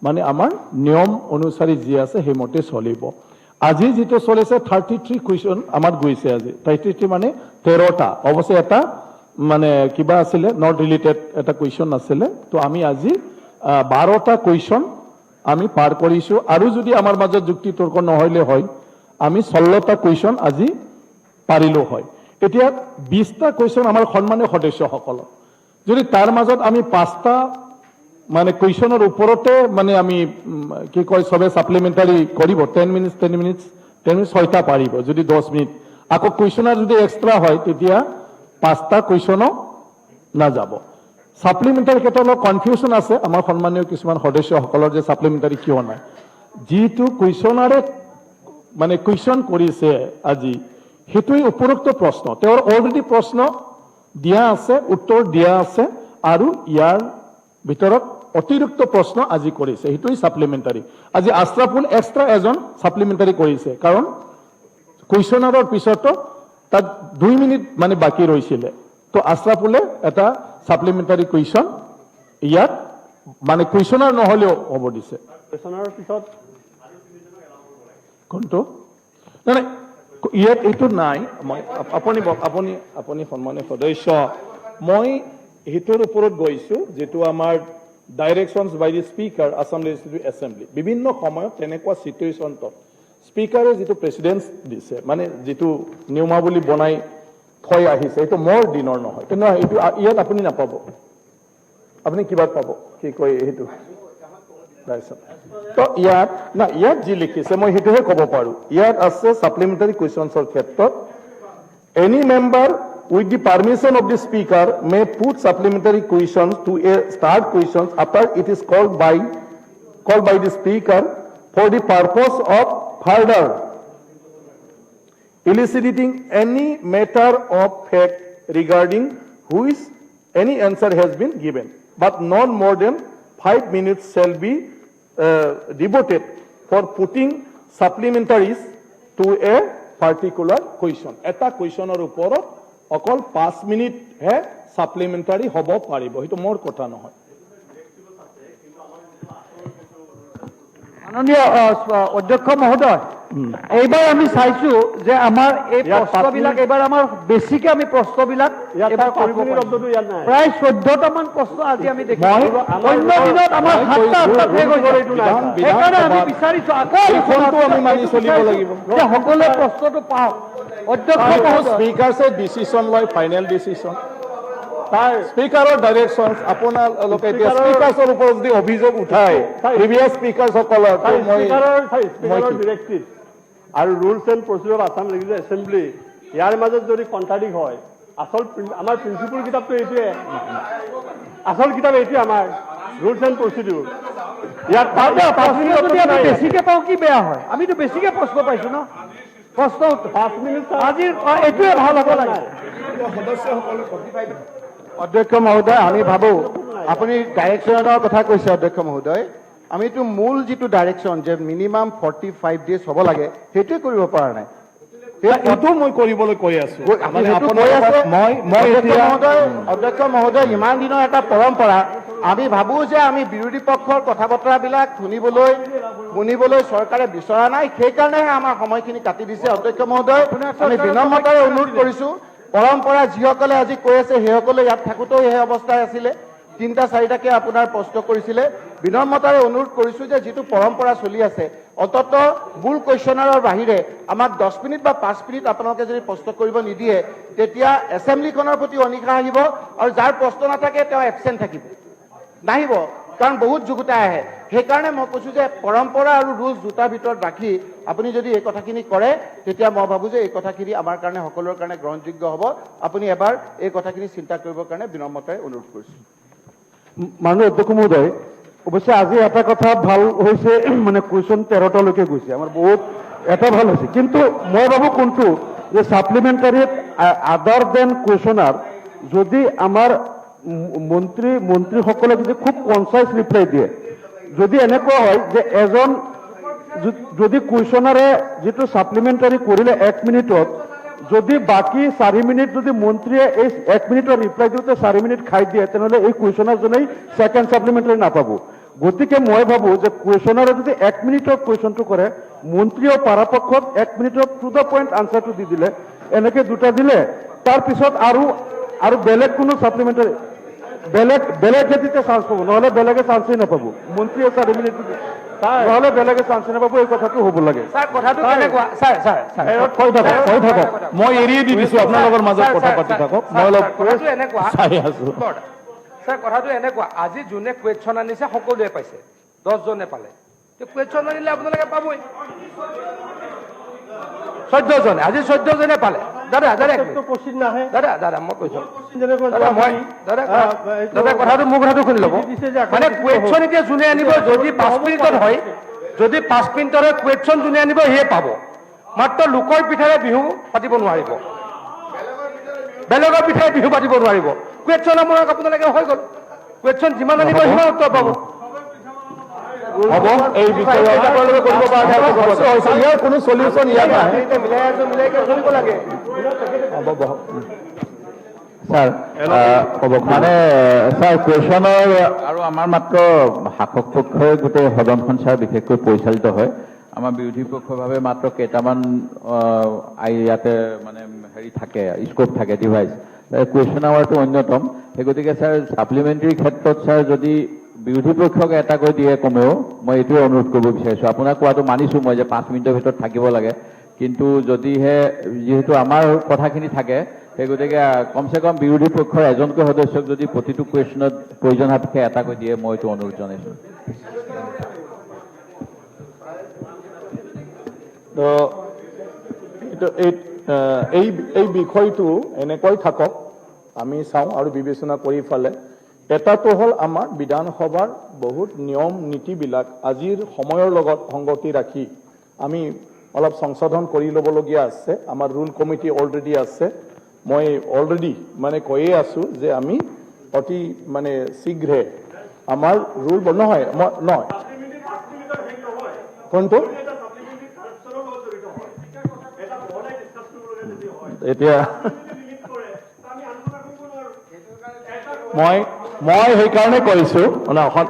মানে আমাৰ নিয়ম অনুসৰি যি আছে সেইমতে চলিব। আজি যিটো চলিছে 33 কুৱেশ্যন আমাৰ গৈছে আজি 33 মানে 13টা, অৱশ্যে এটা মানে কিবা আছিলে নট ৰিলেটেড এটা কুৱেশ্যন আছিলে তো আমি আজি 12টা কুৱেশ্যন আমি পাৰ কৰিছোঁ আৰু যদি আমাৰ মাজত যুক্তি তৰ্ক নহ'লে হয় আমি 16টা কুৱেশ্যন আজি পাৰিলো হয় এতিয়া 20টা কুৱেশ্যন আমাৰ সন্মানীয় সদস্যসকলক যদি তাৰ মাজত আমি 5টা মানে কুৱেশ্যনৰ ওপৰতে মানে আমি কি কয় সবে সাপ্লিমেন্টাৰী কৰিব 10 মিনিটছ 6টা পাৰিব যদি 10 মিনিট আকৌ কুৱেশ্যনাৰ যদি এক্সট্ৰা হয় তেতিয়া 5টা কুৱেশ্যনো নাযাব সাপ্লিমেন্টাৰী ক্ষেত্ৰত অলপ কনফিউজন আছে আমাৰ সন্মানীয় কিছুমান সদস্যসকলৰ যে সাপ্লিমেন্টাৰী কিয় নাই যিটো কুৱেশ্যনাৰে মানে কুৱেশ্যন কৰিছে আজি সেইটোৱেই উপৰোক্ত প্ৰশ্ন তেওঁৰ অলৰেডি প্ৰশ্ন দিয়া আছে উত্তৰ দিয়া আছে আৰু ইয়াৰ ভিতৰত অতিৰিক্ত প্ৰশ্ন আজি কৰিছে সেইটোৱেই সাপ্লিমেন্টাৰী আজি আশ্ৰাফুল এক্সট্ৰা এজন সাপ্লিমেন্টাৰী কৰিছে কাৰণ কুৱেশ্যনাৰৰ পিছতো তাত 2 মিনিট মানে বাকী ৰৈছিলে তো আশ্ৰাফুলে এটা সাপ্লিমেন্টাৰী কুৱেশ্যন ইয়াত মানে কুৱেশ্যনাৰ নহলেও হ'ব দিছে কুৱেশ্যনাৰৰ পিছত কোনটো নাই ইয়াত এইটো নাই মই আপুনি সন্মানীয় সদস্য মই সেইটোৰ ওপৰত গৈছো যেটো আমাৰ directions by the speaker Assam legislative assembly বিভিন্ন সময়ত তেনেকুৱা সিচুৱেশ্যনত স্পিকাৰে যেটো প্ৰেসিডেন্স দিছে মানে যেটো নিয়মাৱলী বনাই থৈ আহিছে এইটো মোৰ দিনৰ নহয় কিন্তু এইটো ইয়াত আপুনি নাপাব আপুনি কিবা পাব কি কয় এইটো তো ইয়াত যি লিখিছে মই সেইটোহে ক'ব পাৰো ইয়াত আছে সাপ্লিমেন্টাৰী কুৱেশ্যনছৰ ক্ষেত্ৰত any member with the permission of the speaker may put supplementary questions to a start questions after it is called by the speaker for the purpose of further eliciting any matter of fact regarding which any answer has been given but not more than 5 minutes shall be devoted for putting supplementaries to a particular question eta questioner upor অকল 5 minute হে সাপ্লিমেন্টাৰী হ'ব পাৰিব সেইটো মোৰ কথা নহয় মাননীয় অধ্যক্ষ মহোদয় এইবাৰ আমি চাইছো যে আমাৰ এই প্ৰশ্নবিলাক এইবাৰ আমাৰ বেছিকে আমি প্ৰশ্নবিলাক এবাৰ কৰিব প্ৰায় 14টা মান প্ৰশ্ন আজি আমি দেখিছো অন্য দিনত আমাৰ 7টা শেষ হৈ গ'ল সেইকাৰণে আমি বিচাৰিছো আকৌ আমি মানি চলিব লাগিব যে সকলোৱে প্ৰশ্নটো পাওক অধ্যক্ষ মহোদয় স্পিকাৰছে ডিসিশন লয় ফাইনেল ডিসিশন তাৰ স্পিকাৰৰ ডাইৰেকশনস আপোনালোকে এতিয়া স্পিকাৰৰ ওপৰত যদি অভিযোগ উঠায় প্ৰিভিয়াছ স্পিকাৰসকলৰ স্পিকাৰৰ ডিৰেক্টিভ আৰু rules and procedure Assam legislative assembly ইয়াৰ মাজত যদি কণ্ট্ৰাডিক্ট হয় আসল আমাৰ প্ৰিন্সিপল কিতাপটো এইটোৱে আসল কিতাপ এইটোৱে আমাৰ ৰুলছ এণ্ড প্ৰচিডিউৰ ইয়াত আমি বেছিকে পাওঁ কি বেয়া হয় আমিতো বেছিকে প্ৰশ্ন পাইছো ন প্ৰশ্ন 5 মিনিট আজি এইটোৱে ভাল হ'ব লাগে অধ্যক্ষ মহোদয় আমি ভাবো আপুনি ডাইৰেকশ্যনৰ কথা কৈছে অধ্যক্ষ মহোদয় আমিতো মূল যিটো ডাইৰেকশ্যন যে মিনিমাম 45 ডেজ হ'ব লাগে সেইটোৱে কৰিব পৰা নাই এইটো মই কৰিবলৈ কৈ আছো মানে অধ্যক্ষ মহোদয় ইমান দিনৰ এটা পৰম্পৰা আমি ভাবো যে আমি বিৰোধী পক্ষৰ কথা বতৰাবিলাক শুনিবলৈ চৰকাৰে বিচৰা নাই সেইকাৰণেহে আমাৰ সময়খিনি কাটি দিছে অধ্যক্ষ মহোদয় আমি বিনম্ৰতাৰে অনুৰোধ কৰিছো পৰম্পৰা যিসকলে আজি কৈ আছে সেইসকলে ইয়াত থাকোঁতেও সেই অৱস্থাই আছিলে 3-4টাকে আপোনাৰ প্ৰশ্ন কৰিছিলে বিনম্ৰতাৰে অনুৰোধ কৰিছো যে যিটো পৰম্পৰা চলি আছে অন্তত বুল কুৱেশ্যনাৰৰ বাহিৰে আমাক 10 মিনিট বা 5 মিনিট আপোনালোকে যদি প্ৰশ্ন কৰিব নিদিয়ে তেতিয়া এছেম্বলিখনৰ প্ৰতি অনিশা আহিব আৰু যাৰ প্ৰশ্ন নাথাকে তেওঁ এবচেণ্ট থাকিব নাহিব কাৰণ বহুত যুগুতা আহে সেইকাৰণে মই কৈছো যে পৰম্পৰা আৰু ৰুলছ দুটাৰ ভিতৰত ৰাখি আপুনি যদি এই কথাখিনি কৰে তেতিয়া মই ভাবো যে এই কথাখিনি আমাৰ কাৰণে সকলোৰ কাৰণে গ্ৰহণযোগ্য হ'ব আপুনি এবাৰ এই কথাখিনি চিন্তা কৰিবৰ কাৰণে বিনম্ৰতাৰে অনুৰোধ কৰিছো মাননীয় অধ্যক্ষ মহোদয় অৱশ্যে আজি এটা কথা ভাল হৈছে মানে কুৱেশ্যন 13টালৈকে গৈছে আমাৰ বহুত এটা ভাল হৈছে কিন্তু মই ভাবো কোনটো যে সাপ্লিমেন্টাৰীত আদাৰ দেন কুৱেশ্যনাৰ যদি আমাৰ মন্ত্ৰীসকলে যদি খুব কনচাইজ ৰিপ্লাই দিয়ে যদি এনেকুৱা হয় যে এজন যদি কুৱেশ্যনাৰে যিটো সাপ্লিমেন্টাৰী কৰিলে 1 মিনিটত যদি বাকি 4 মিনিট যদি মন্ত্ৰীয়ে এই 1 মিনিটৰ ৰিপ্লাই দিওঁতে 4 মিনিট খাই দিয়ে তেনেহ'লে এই কুৱেশ্যনাৰজনেই সেকেন্ড সাপ্লিমেন্টাৰী নাপাব গতিকে মই ভাবো যে কুৱেশ্যনাৰে যদি 1 মিনিটৰ কুৱেশ্যনটো কৰে মন্ত্ৰীও পৰাপক্ষত 1 মিনিটত টু দ্য পইণ্ট আনচাৰটো দি দিলে এনেকে দুটা দিলে তাৰপিছত আৰু আৰু বেলেগ কোনো ছাপ্লিমেণ্টাৰী বেলেগ খেতিতে চান্স পাব, নহ'লে বেলেগে চান্সেই নাপাব। মন্ত্ৰী আছে নহ'লে বেলেগে চান্সেই নাপাব, এই কথাটো হ'ব লাগে। ছাৰ কথাটো কেনেকুৱা ছাৰ কৈ থাকক মই এৰিয়ে দি দিছোঁ আপোনালোকৰ মাজত কথা পাতি থাকক মই অলপ কথাটো এনেকুৱা চাই আছোঁ। ছাৰ কথাটো এনেকুৱা, আজি যোনে কুৱেশ্যন আনিছে সকলোৱে পাইছে, 10জনে পালে। কুৱেশ্যন আনিলে আপোনালোকে পাবই। 14জনে, আজি 14জনে পালে। দাদা কোশ্চিন নাহে দাদা মই কৈছোঁ, যেনেকৈ দাদা কথাটো মোৰ কথাটো শুনি ল'ব। মানে কুৱেশ্যন এতিয়া যোনে আনিব, যদি 5 মিনিটত হয়, যদি 5 মিনিটৰ কুৱেশ্যন যোনে আনিব সিয়ে পাব। মাত্ৰ লোকৰ পিঠাৰে বিহু পাতিব নোৱাৰিব, বেলেগৰ পিঠাৰে বিহু পাতিব নোৱাৰিব। কুৱেশ্যন আপোনাক আপোনালোকে হৈ গ'ল, কুৱেশ্যন যিমান আনিব সিমান উত্তৰ পাব। হ'ব এই বিষয়ে আপোনালোকে কৰিব পৰা ইয়াৰ কোনো চলিউশ্যন ইয়াত নাই। স্যাৰ মানে স্যাৰ কুৱেশ্যনৰ আৰু আমাৰ মাত্ৰ শাসক পক্ষই গোটেই সদনখন ছাৰ বিশেষকৈ পৰিচালিত হয়। আমাৰ বিৰোধী পক্ষৰ ভাৱে মাত্ৰ কেইটামান ইয়াতে মানে হেৰি থাকে, স্কোপ থাকে, ডিভাইচ। কুৱেশ্যন আৱাৰটো অন্যতম। সেই গতিকে ছাৰ ছাপ্লিমেণ্টাৰী ক্ষেত্ৰত ছাৰ যদি বিৰোধী পক্ষক এটাকৈ দিয়ে কমেও, মই এইটোৱে অনুৰোধ কৰিব বিচাৰিছোঁ। আপোনাক কোৱাটো মানিছোঁ মই যে 5 মিনিটৰ ভিতৰত থাকিব লাগে, কিন্তু যদিহে যিহেতু আমাৰ কথাখিনি থাকে, সেই গতিকে কমচে কম বিৰোধী পক্ষৰ এজনকৈ সদস্যক যদি প্ৰতিটো কুৱেশ্যনত প্ৰয়োজন সাপেক্ষে এটাকৈ দিয়ে, মই এইটো অনুৰোধ জনাইছোঁ। এই বিষয়টো এনেকৈ থাকক, আমি চাওঁ আৰু বিবেচনা কৰি ফালে। এটাটো হ'ল আমাৰ বিধানসভাৰ বহুত নিয়ম নীতিবিলাক আজিৰ সময়ৰ লগত সংগতি ৰাখি আমি অলপ সংশোধন কৰি ল'বলগীয়া আছে। আমাৰ ৰুল কমিটি অলৰেডি আছে। মই অলৰেডি মানে কৈয়ে আছোঁ যে আমি অতি মানে শীঘ্ৰে আমাৰ ৰুল নহয় কোনটো এতিয়া মই সেইকাৰণে কৈছোঁ,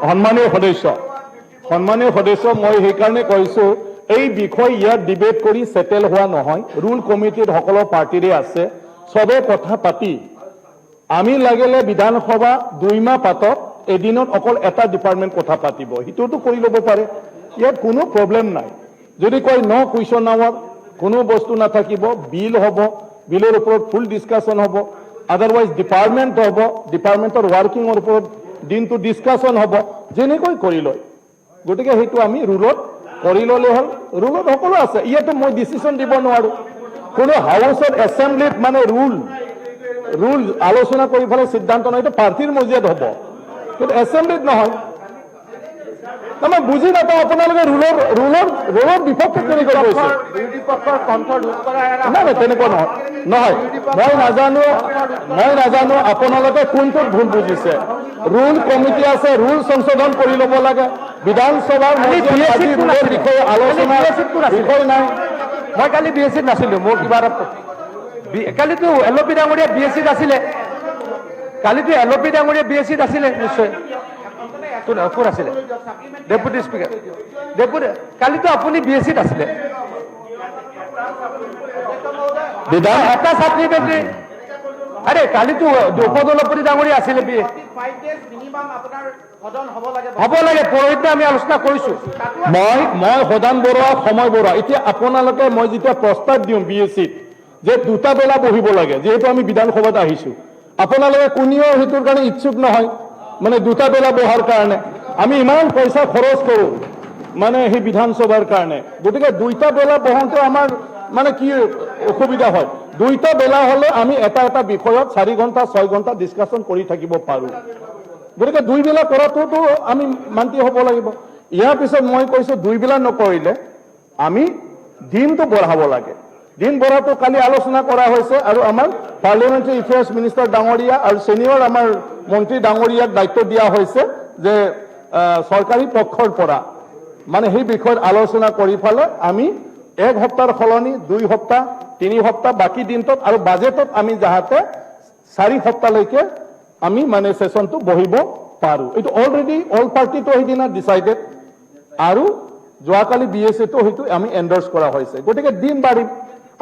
সন্মানীয় সদস্য মই সেইকাৰণে কৈছোঁ এই বিষয় ইয়াত ডিবেট কৰি সেটেল হোৱা নহয়। ৰুল কমিটিত সকলো পাৰ্টিৰে আছে, চবে কথা পাতি আমি লাগিলে বিধানসভা 2 মাহ পাতক, এদিনত অকল এটা ডিপাৰ্টমেণ্ট কথা পাতিব, সেইটোতো কৰি ল'ব পাৰে। ইয়াত কোনো প্ৰব্লেম নাই। যদি কয় ন কুৱেশ্যন আৱাৰ, কোনো বস্তু নাথাকিব, বিল হ'ব, বিলৰ ওপৰত ফুল ডিছকাশ্যন হ'ব, আদাৰৱাইজ ডিপাৰ্টমেণ্ট হ'ব, ডিপাৰ্টমেণ্টৰ ৱাৰ্কিঙৰ ওপৰত দিনটো ডিছকাশ্যন হ'ব, যেনেকৈ কৰি লয়। গতিকে সেইটো আমি ৰুলত কৰি ল'লে হ'ল। ৰুলত সকলো আছে, ইয়াতো মই ডিচিশ্যন দিব নোৱাৰোঁ। কোনো হাউচত এছেম্বলিত মানে ৰুল আলোচনা কৰি পেলাই সিদ্ধান্ত নহয়, এইটো পাৰ্টিৰ মজিয়াত হ'ব, কিন্তু এছেম্বলিত নহয়। মই বুজি নাপাওঁ আপোনালোকে ৰুলৰ বিপক্ষে কেনেকৈ কৈছে। নাই তেনেকুৱা নহয়। মই নাজানো আপোনালোকে কোনটোত ভুল বুজিছে। ৰুল কমিটি আছে, ৰুল সংশোধন কৰি ল'ব লাগে। বিধানসভাৰ ৰুলৰ বিষয়ে আলোচনা বিষয় নাই। মই কালি BSCত নাছিলোঁ, মোৰ কিবা এটা কালিতো LOP ডাঙৰীয়া BSCত আছিলে, কালিতো LOP ডাঙৰীয়া BSCত আছিলে নিশ্চয়। কোন আছিলে? Deputy speaker. কালিতো আপুনি BSCত আছিলে। এটা ছাপ্লিমেণ্টাৰী, আৰে কালিতো উপদলপতি ডাঙৰীয়া আছিলে। হ'ব লাগে, পৰহিদিনা আমি আলোচনা কৰিছোঁ। মই সদান বৰুৱা, সময় বৰুৱা, এতিয়া আপোনালোকে মই যেতিয়া প্ৰস্তাৱ দিওঁ BSCত যে 2টা বেলা বহিব লাগে, যিহেতু আমি বিধানসভাত আহিছোঁ, আপোনালোকে কোনেও সেইটোৰ কাৰণে ইচ্ছুক নহয়, মানে 2টা বেলা বহাৰ কাৰণে। আমি ইমান পইচা খৰচ কৰোঁ মানে সেই বিধানসভাৰ কাৰণে, গতিকে 2টা বেলা বহোঁতে আমাৰ মানে কি অসুবিধা হয়। 2টা বেলা হ'লে আমি এটা বিষয়ত 4 ঘণ্টা 6 ঘণ্টা ডিছকাশ্যন কৰি থাকিব পাৰোঁ। গতিকে 2 বেলা কৰাটোতো আমি মান্তি হ'ব লাগিব। ইয়াৰ পিছত মই কৈছোঁ 2 বেলা নকৰিলে আমি দিনটো বঢ়াব লাগে। দিন বঢ়াটো কালি আলোচনা কৰা হৈছে, আৰু আমাৰ পাৰ্লিয়ামেণ্টাৰী এফেয়াৰ্ছ মিনিষ্টাৰ ডাঙৰীয়া আৰু ছিনিয়ৰ আমাৰ মন্ত্ৰী ডাঙৰীয়াক দায়িত্ব দিয়া হৈছে যে চৰকাৰী পক্ষৰ পৰা মানে সেই বিষয়ত আলোচনা কৰি ফালে আমি 1 সপ্তাহৰ সলনি 2 সপ্তাহ 3 সপ্তাহ বাকী দিনটোত আৰু বাজেটত আমি যাহাতে 4 সপ্তাহলৈকে আমি মানে সেশনটো বহিব পাৰোঁ। এইটো অলৰেডি অল পাৰ্টিটো সেইদিনা ডিচাইডেড, আৰু যোৱাকালি BSCতো সেইটো আমি এণ্ডৰ্ছ কৰা হৈছে। গতিকে দিন বাঢ়িম,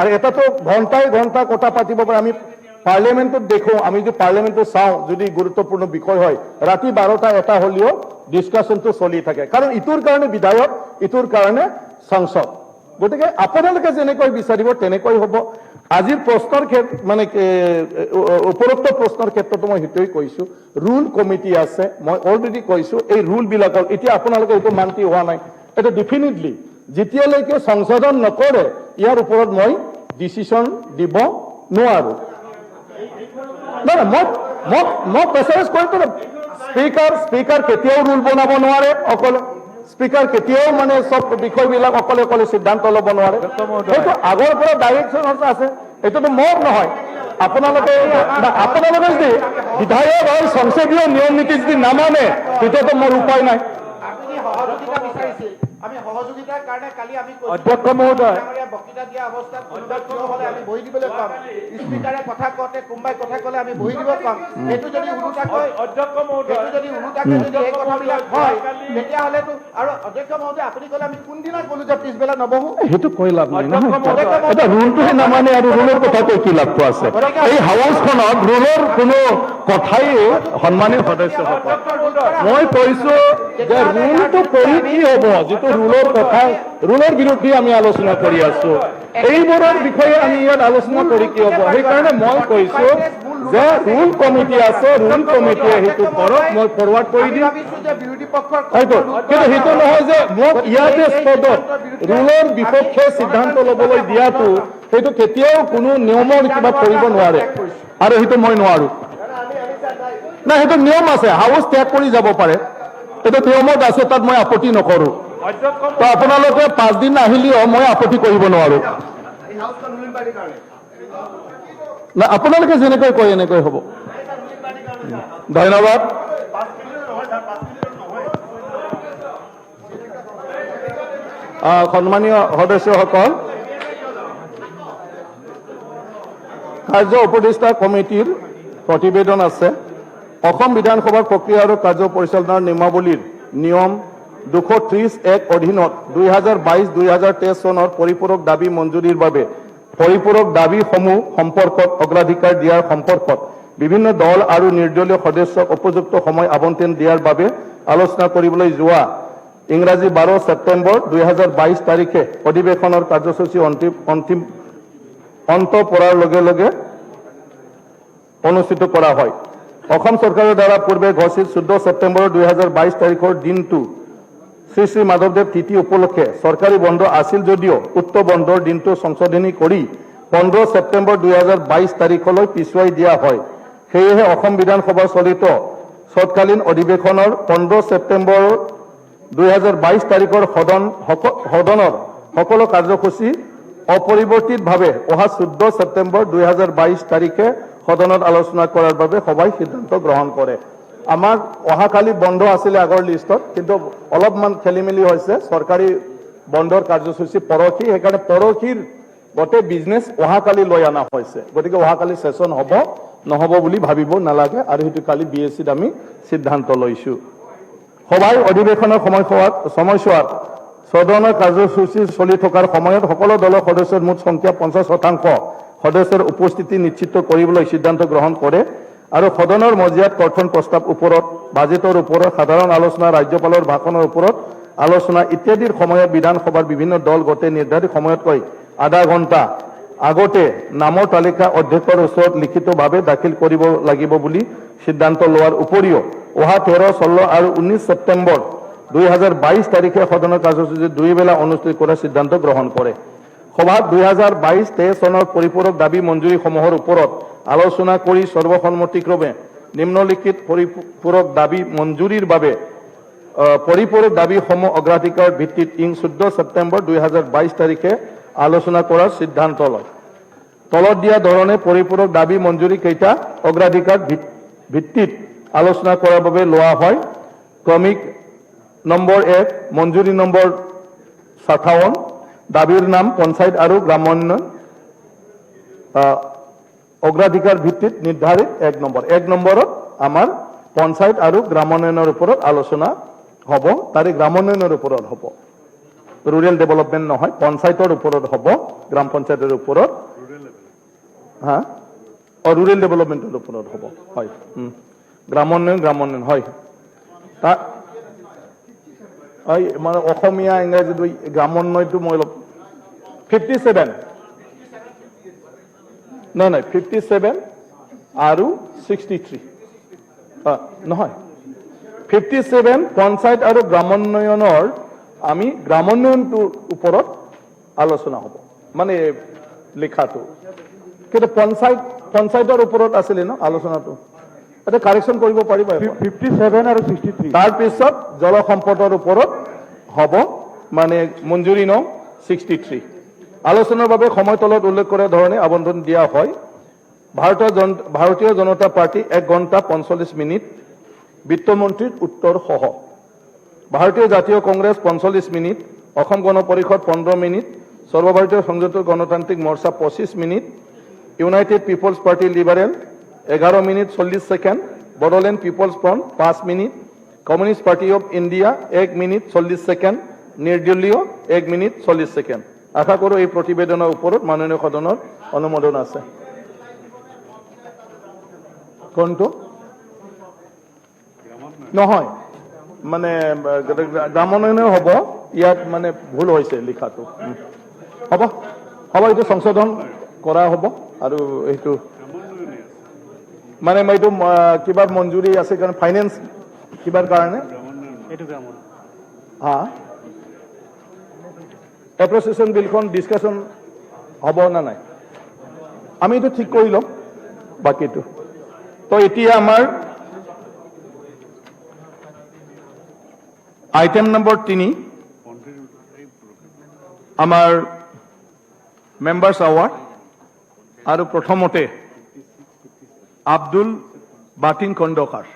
আৰু এটাতো ঘণ্টা কথা পাতিব পাৰে। আমি পাৰ্লিয়ামেণ্টত দেখোঁ, আমি যদি পাৰ্লিয়ামেণ্টত চাওঁ, যদি গুৰুত্বপূৰ্ণ বিষয় হয়, ৰাতি 12টা এটা হ'লেও ডিছকাশ্যনটো চলি থাকে, কাৰণ ইটোৰ কাৰণে বিধায়ক, ইটোৰ কাৰণে সাংসদ। গতিকে আপোনালোকে যেনেকৈ বিচাৰিব তেনেকৈ হ'ব। আজিৰ প্ৰশ্নৰ মানে উপৰোক্ত প্ৰশ্নৰ ক্ষেত্ৰতো মই সেইটোৱে কৈছোঁ, ৰুল কমিটি আছে, মই অলৰেডি কৈছোঁ, এই ৰুলবিলাকৰ এতিয়া আপোনালোকে এইটো মান্তি হোৱা নাই, এটা ডেফিনেটলি যেতিয়ালৈকে সংশোধন নকৰে ইয়াৰ ওপৰত মই ডিচিশ্যন দিব নোৱাৰোঁ। নাই মই প্ৰেচাৰাইজ কৰিছোঁ, স্পীকাৰ কেতিয়াও ৰুল বনাব নোৱাৰে অকলে, স্পীকাৰ কেতিয়াও মানে চব বিষয়বিলাক অকলে অকলে সিদ্ধান্ত ল'ব নোৱাৰে, সেইটো আগৰ পৰা ডাইৰেকশ্যন আছে, এইটোতো মোৰ নহয়। আপোনালোকে যদি বিধায়ক হয় সংসদীয় নিয়ম নীতি যদি নামানে তেতিয়াতো মোৰ উপায় নাই। অধ্যক্ষ মহোদয়, বক্তৃতা দিয়া অৱস্থাত আমি বহি দিবলৈ পাম, স্পীকাৰে কথা কওঁতে কোনোবাই কথা ক'লে আমি বহি দিব পাম। সেইটো যদি ওলোটাকৈ যদি এই কথাবিলাক হয় তেতিয়াহ'লেতো আৰু অধ্যক্ষ মহোদয় আপুনি ক'লে আমি কোনদিনা ক'লো যে পিছবেলা নবহো, সেইটো কৈ লাভ নাই নহয়, এটা ৰুলটোহে নামানে আৰু ৰুলৰ কথা কৈ কি লাভটো আছে? এই হাউচখনত ৰুলৰ কোনো কথাই সন্মানীয় সদস্যসকল, মই কৈছো যে ৰুলটো কৰি কি হ'ব, যিটো ৰুলৰ কথা, ৰুলৰ বিৰুদ্ধে আমি আলোচনা কৰি আছো, এইবোৰৰ বিষয়ে আমি ইয়াত আলোচনা কৰি কি হ'ব? সেইকাৰণে মই কৈছো যে ৰুল কমিটি আছে, ৰুল কমিটিয়ে সেইটো কৰক, মই ফৰৱাৰ্ড কৰি দিম। কিন্তু সেইটো নহয় যে মোক ইয়াতে স্পটত ৰুলৰ বিপক্ষে সিদ্ধান্ত ল'বলৈ দিয়াটো, সেইটো কেতিয়াও কোনো নিয়মৰ কিবা কৰিব নোৱাৰে, আৰু সেইটো মই নোৱাৰো। নাই, সেইটো নিয়ম আছে, হাউচ ত্যাগ কৰি যাব পাৰে, সেইটো নিয়মত আছে, তাত মই আপত্তি নকৰো। তো আপোনালোকে 5 দিন আহিলেও মই আপত্তি কৰিব নোৱাৰো। না, আপোনালোকে যেনেকৈ কয় এনেকৈ হ'ব। ধন্যবাদ। সন্মানীয় সদস্যসকল, কাৰ্য উপদেষ্টা কমিটিৰ প্ৰতিবেদন আছে। অসম বিধানসভাৰ প্ৰক্ৰিয়া আৰু কাৰ্য পৰিচালনাৰ নিয়মাৱলীৰ নিয়ম 230(1) অধীনত 2022-2023 চনৰ পৰিপূৰক দাবী মঞ্জুৰিৰ বাবে পৰিপূৰক দাবীসমূহ সম্পৰ্কত অগ্ৰাধিকাৰ দিয়াৰ সম্পৰ্কত বিভিন্ন দল আৰু নিৰ্দলীয় সদস্যক উপযুক্ত সময় আবণ্টন দিয়াৰ বাবে আলোচনা কৰিবলৈ যোৱা ইংৰাজী 12 ছেপ্টেম্বৰ 2022 তাৰিখে অধিৱেশনৰ কাৰ্যসূচী অন্ত পৰাৰ লগে লগে অনুষ্ঠিত কৰা হয়। অসম চৰকাৰৰ দ্বাৰা পূৰ্বে ঘোষিত 14 ছেপ্টেম্বৰ 2022 তাৰিখৰ দিনটো শ্ৰী শ্ৰী মাধৱদেৱ তিথি উপলক্ষে চৰকাৰী বন্ধ আছিল যদিও উক্ত বন্ধৰ দিনটো সংশোধনী কৰি 15 ছেপ্টেম্বৰ 2022 তাৰিখলৈ পিছুৱাই দিয়া হয়। সেয়েহে অসম বিধানসভাৰ চলিত শৰৎকালীন অধিৱেশনৰ 15 ছেপ্টেম্বৰ 2022 তাৰিখৰ সদনৰ সকলো কাৰ্যসূচী অপৰিৱৰ্তিতভাৱে অহা 14 ছেপ্টেম্বৰ 2022 তাৰিখে সদনত আলোচনা কৰাৰ বাবে সভাই সিদ্ধান্ত গ্ৰহণ কৰে। আমাৰ অহাকালি বন্ধ আছিলে আগৰ লিষ্টত, কিন্তু অলপমান খেলি মেলি হৈছে, চৰকাৰী বন্ধৰ কাৰ্যসূচী পৰহি, সেইকাৰণে পৰহিৰ গোটেই বিজনেছ অহাকালি লৈ অনা হৈছে। গতিকে অহাকালি সেশন হ'ব নহ'ব বুলি ভাবিব নালাগে, আৰু সেইটো কালি BSCত আমি সিদ্ধান্ত লৈছোঁ। সভাই অধিৱেশনৰ সময়ছোৱাত সদনৰ কাৰ্যসূচী চলি থকাৰ সময়ত সকলো দলৰ সদস্যৰ মুঠ সংখ্যা 50% সদস্যৰ উপস্থিতি নিশ্চিত কৰিবলৈ সিদ্ধান্ত গ্ৰহণ কৰে, আৰু সদনৰ মজিয়াত গঠন প্ৰস্তাৱ ওপৰত, বাজেটৰ ওপৰত, সাধাৰণ আলোচনা, ৰাজ্যপালৰ ভাষণৰ ওপৰত আলোচনা ইত্যাদিৰ সময়ত বিধানসভাৰ বিভিন্ন দল গোটেই নিৰ্ধাৰিত সময়তকৈ আধা ঘণ্টা আগতে নামৰ তালিকা অধ্যক্ষৰ ওচৰত লিখিতভাৱে দাখিল কৰিব লাগিব বুলি সিদ্ধান্ত লোৱাৰ উপৰিও অহা 13, 16 আৰু 19 ছেপ্টেম্বৰ 2022 তাৰিখে সদনৰ কাৰ্যসূচী দুইবেলা অনুষ্ঠিত কৰাৰ সিদ্ধান্ত গ্ৰহণ কৰে। সভাত 2022-23 চনৰ পৰিপূৰক দাবী মঞ্জুৰীসমূহৰ ওপৰত আলোচনা কৰি সৰ্বসন্মতিক্ৰমে নিম্নলিখিত পৰিপূৰক দাবী মঞ্জুৰীৰ বাবে পৰিপূৰক দাবীসমূহ অগ্ৰাধিকাৰ ভিত্তিত 14 ছেপ্টেম্বৰ 2022 তাৰিখে আলোচনা কৰাৰ সিদ্ধান্ত লয়। তলত দিয়া ধৰণে পৰিপূৰক দাবী মঞ্জুৰী কেইটা অগ্ৰাধিকাৰ ভিত্তিত আলোচনা কৰাৰ বাবে লোৱা হয়। ক্ৰমিক নম্বৰ 1, মঞ্জুৰী নম্বৰ 57, দাবীৰ নাম পঞ্চায়ত আৰু গ্ৰামোন্নয়ন, অগ্ৰাধিকাৰ ভিত্তিত নিৰ্ধাৰিত 1 নম্বৰ। 1 নম্বৰত আমাৰ পঞ্চায়ত আৰু গ্ৰামোন্নয়নৰ ওপৰত আলোচনা হ'ব, তাৰে গ্ৰামোন্নয়নৰ ওপৰত হ'ব, ৰুৰেল ডেভেলপমেণ্ট নহয়, পঞ্চায়তৰ ওপৰত হ'ব, গ্ৰাম পঞ্চায়তৰ ওপৰত। ৰুৰেল ডেভেলপমেণ্টৰ ওপৰত হ'ব হয় গ্ৰামোন্নয়ন হয় তাত হয় মানে অসমীয়া ইংৰাজীটো গ্ৰামোন্নয়নটো মই অলপ 57 নাই 57 আৰু 63 নহয় 57 পঞ্চায়ত আৰু গ্ৰামোন্নয়নৰ আমি গ্ৰামোন্নয়নটোৰ ওপৰত আলোচনা হ'ব মানে লিখাটো কিন্তু পঞ্চায়তৰ ওপৰত আছিলে ন আলোচনাটো এটা কাৰেকশ্যন কৰিব পাৰিবা 57 আৰু 63 তাৰপিছত জলসম্পদৰ ওপৰত হ'ব মানে মঞ্জুৰি নং 63 আলোচনাৰ বাবে সময় তলত উল্লেখ কৰা ধৰণে আবণ্টন দিয়া হয় ভাৰতীয় জনতা পাৰ্টি 1 ঘণ্টা 45 মিনিট বিত্তমন্ত্ৰীৰ উত্তৰ সহ ভাৰতীয় জাতীয় কংগ্ৰেছ 45 মিনিট অসম গণ পৰিষদ 15 মিনিট সৰ্বভাৰতীয় সংযুক্ত গণতান্ত্ৰিক মৰ্চা 25 minute united peoples party liberal 11 minute 40 second Bodoland peoples front 5 minute communist party of India 1 minute 40 second নিৰ্দলীয় 1 মিনিট 40 ছেকেণ্ড আশা কৰোঁ এই প্ৰতিবেদনৰ ওপৰত মাননীয় সদনৰ অনুমোদন আছে কোনটো নহয় মানে গ্ৰামোন্নয়ন হ'ব ইয়াত মানে ভুল হৈছে লিখাটো হ'ব এইটো সংশোধন কৰা হ'ব আৰু এইটো মানে এইটো কিবা মঞ্জুৰি আছে কাৰণ ফাইনেন্স কিবাৰ কাৰণে হা এপ্ৰিচিয়েশ্যন বিলখন ডিছকাশ্যন হ'ব না নাই আমি এইটো ঠিক কৰি ল'ম বাকীটো তো এতিয়া আমাৰ আইটেম নম্বৰ 3 আমাৰ মেম্বাৰ্ছ আৱাৰ্ড আৰু প্ৰথমতে আব্দুল বাতিন খণ্ডকাৰ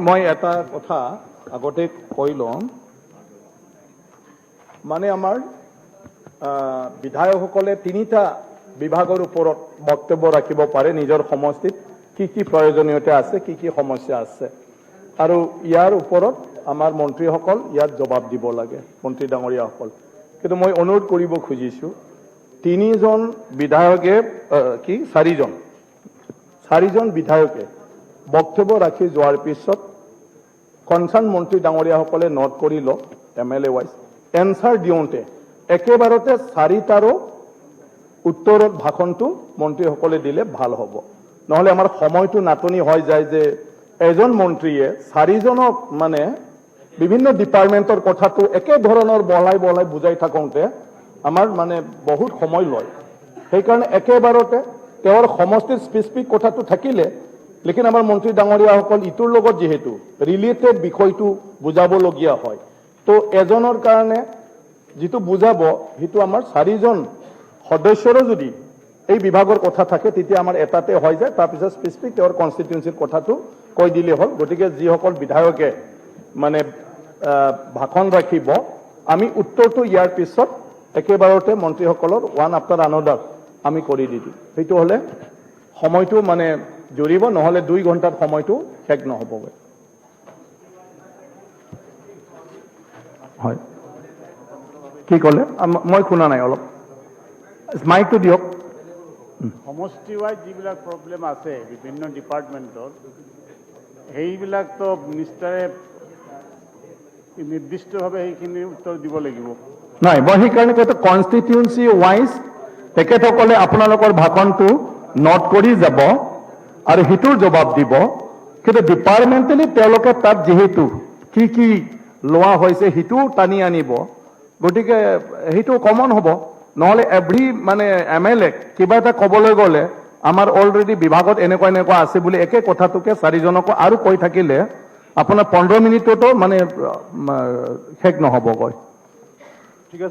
মই এটা কথা আগতে কৈ লওঁ মানে আমাৰ বিধায়কসকলে 3টা বিভাগৰ ওপৰত বক্তব্য ৰাখিব পাৰে নিজৰ সমষ্টিত কি প্ৰয়োজনীয়তা আছে কি সমস্যা আছে আৰু ইয়াৰ ওপৰত আমাৰ মন্ত্ৰীসকল ইয়াত জবাব দিব লাগে মন্ত্ৰী ডাঙৰীয়াসকল কিন্তু মই অনুৰোধ কৰিব খুজিছোঁ 3জন বিধায়কে চাৰিজন বিধায়কে বক্তব্য ৰাখি যোৱাৰ পিছত কনচাৰ্ণ মন্ত্ৰী ডাঙৰীয়াসকলে নোট কৰি লওক MLA ৱাইজ এনচাৰ দিওঁতে একেবাৰতে 4টাৰো উত্তৰত ভাষণটো মন্ত্ৰীসকলে দিলে ভাল হ'ব নহলে আমাৰ সময়টো নাটনি হৈ যায় যে এজন মন্ত্ৰীয়ে 4জনক মানে বিভিন্ন ডিপাৰ্টমেণ্টৰ কথাটো একে ধৰণৰ বলাই বুজাই থাকোঁতে আমাৰ মানে বহুত সময় লয় সেইকাৰণে একেবাৰতে তেওঁৰ সমষ্টিৰ স্পেচিফিক কথাটো থাকিলে লেকিন আমাৰ মন্ত্ৰী ডাঙৰীয়াসকল ইটোৰ লগত যেহেতু ৰিলেটেড বিষয়টো বুজাবলগীয়া হয় তো এজনৰ কাৰণে যিটো বুজাব সেইটো আমাৰ 4জন সদস্যৰো যদি এই বিভাগৰ কথা থাকে তেতিয়া আমাৰ এটাতে হৈ যায় তাৰপিছত স্পেচিফিক তেওঁৰ কনষ্টিটুৱেঞ্চিৰ কথাটো কৈ দিলে হ'ল গতিকে যিসকল বিধায়কে মানে ভাষণ ৰাখিব আমি উত্তৰটো ইয়াৰ পিছত একেবাৰতে মন্ত্ৰীসকলৰ ওৱান আফটাৰ আনাডাৰ আমি কৰি দি দিম সেইটো হ'লে সময়টো মানে জুৰিব নহলে 2 ঘণ্টাত সময়টো শেষ নহ'বগৈ হয় কি ক'লে মই শুনা নাই অলপ মাইকটো দিয়ক সমষ্টি ৱাইজ যিবিলাক প্ৰব্লেম আছে বিভিন্ন ডিপাৰ্টমেণ্টৰ সেইবিলাকতো মিনিষ্টাৰে নিৰ্দিষ্টভাৱে সেইখিনি উত্তৰ দিব লাগিব নাই মই সেইকাৰণে কৈছোঁ কনষ্টিটিউৱেঞ্চি ৱাইজ তেখেতসকলে আপোনালোকৰ ভাষণটো নোট কৰি যাব আৰু সেইটোৰ জবাব দিব কিন্তু ডিপাৰ্টমেণ্টেলি তেওঁলোকে তাত যিহেতু কি লোৱা হৈছে সেইটো টানি আনিব গতিকে সেইটো কমন হ'ব নহলে এভৰি মানে MLA কিবা এটা ক'বলৈ গ'লে আমাৰ অলৰেডি বিভাগত এনেকুৱা আছে বুলি একে কথাটোকে 4জনকো আৰু কৈ থাকিলে আপোনাৰ 15 মিনিটতো মানে শেষ নহ'বগৈ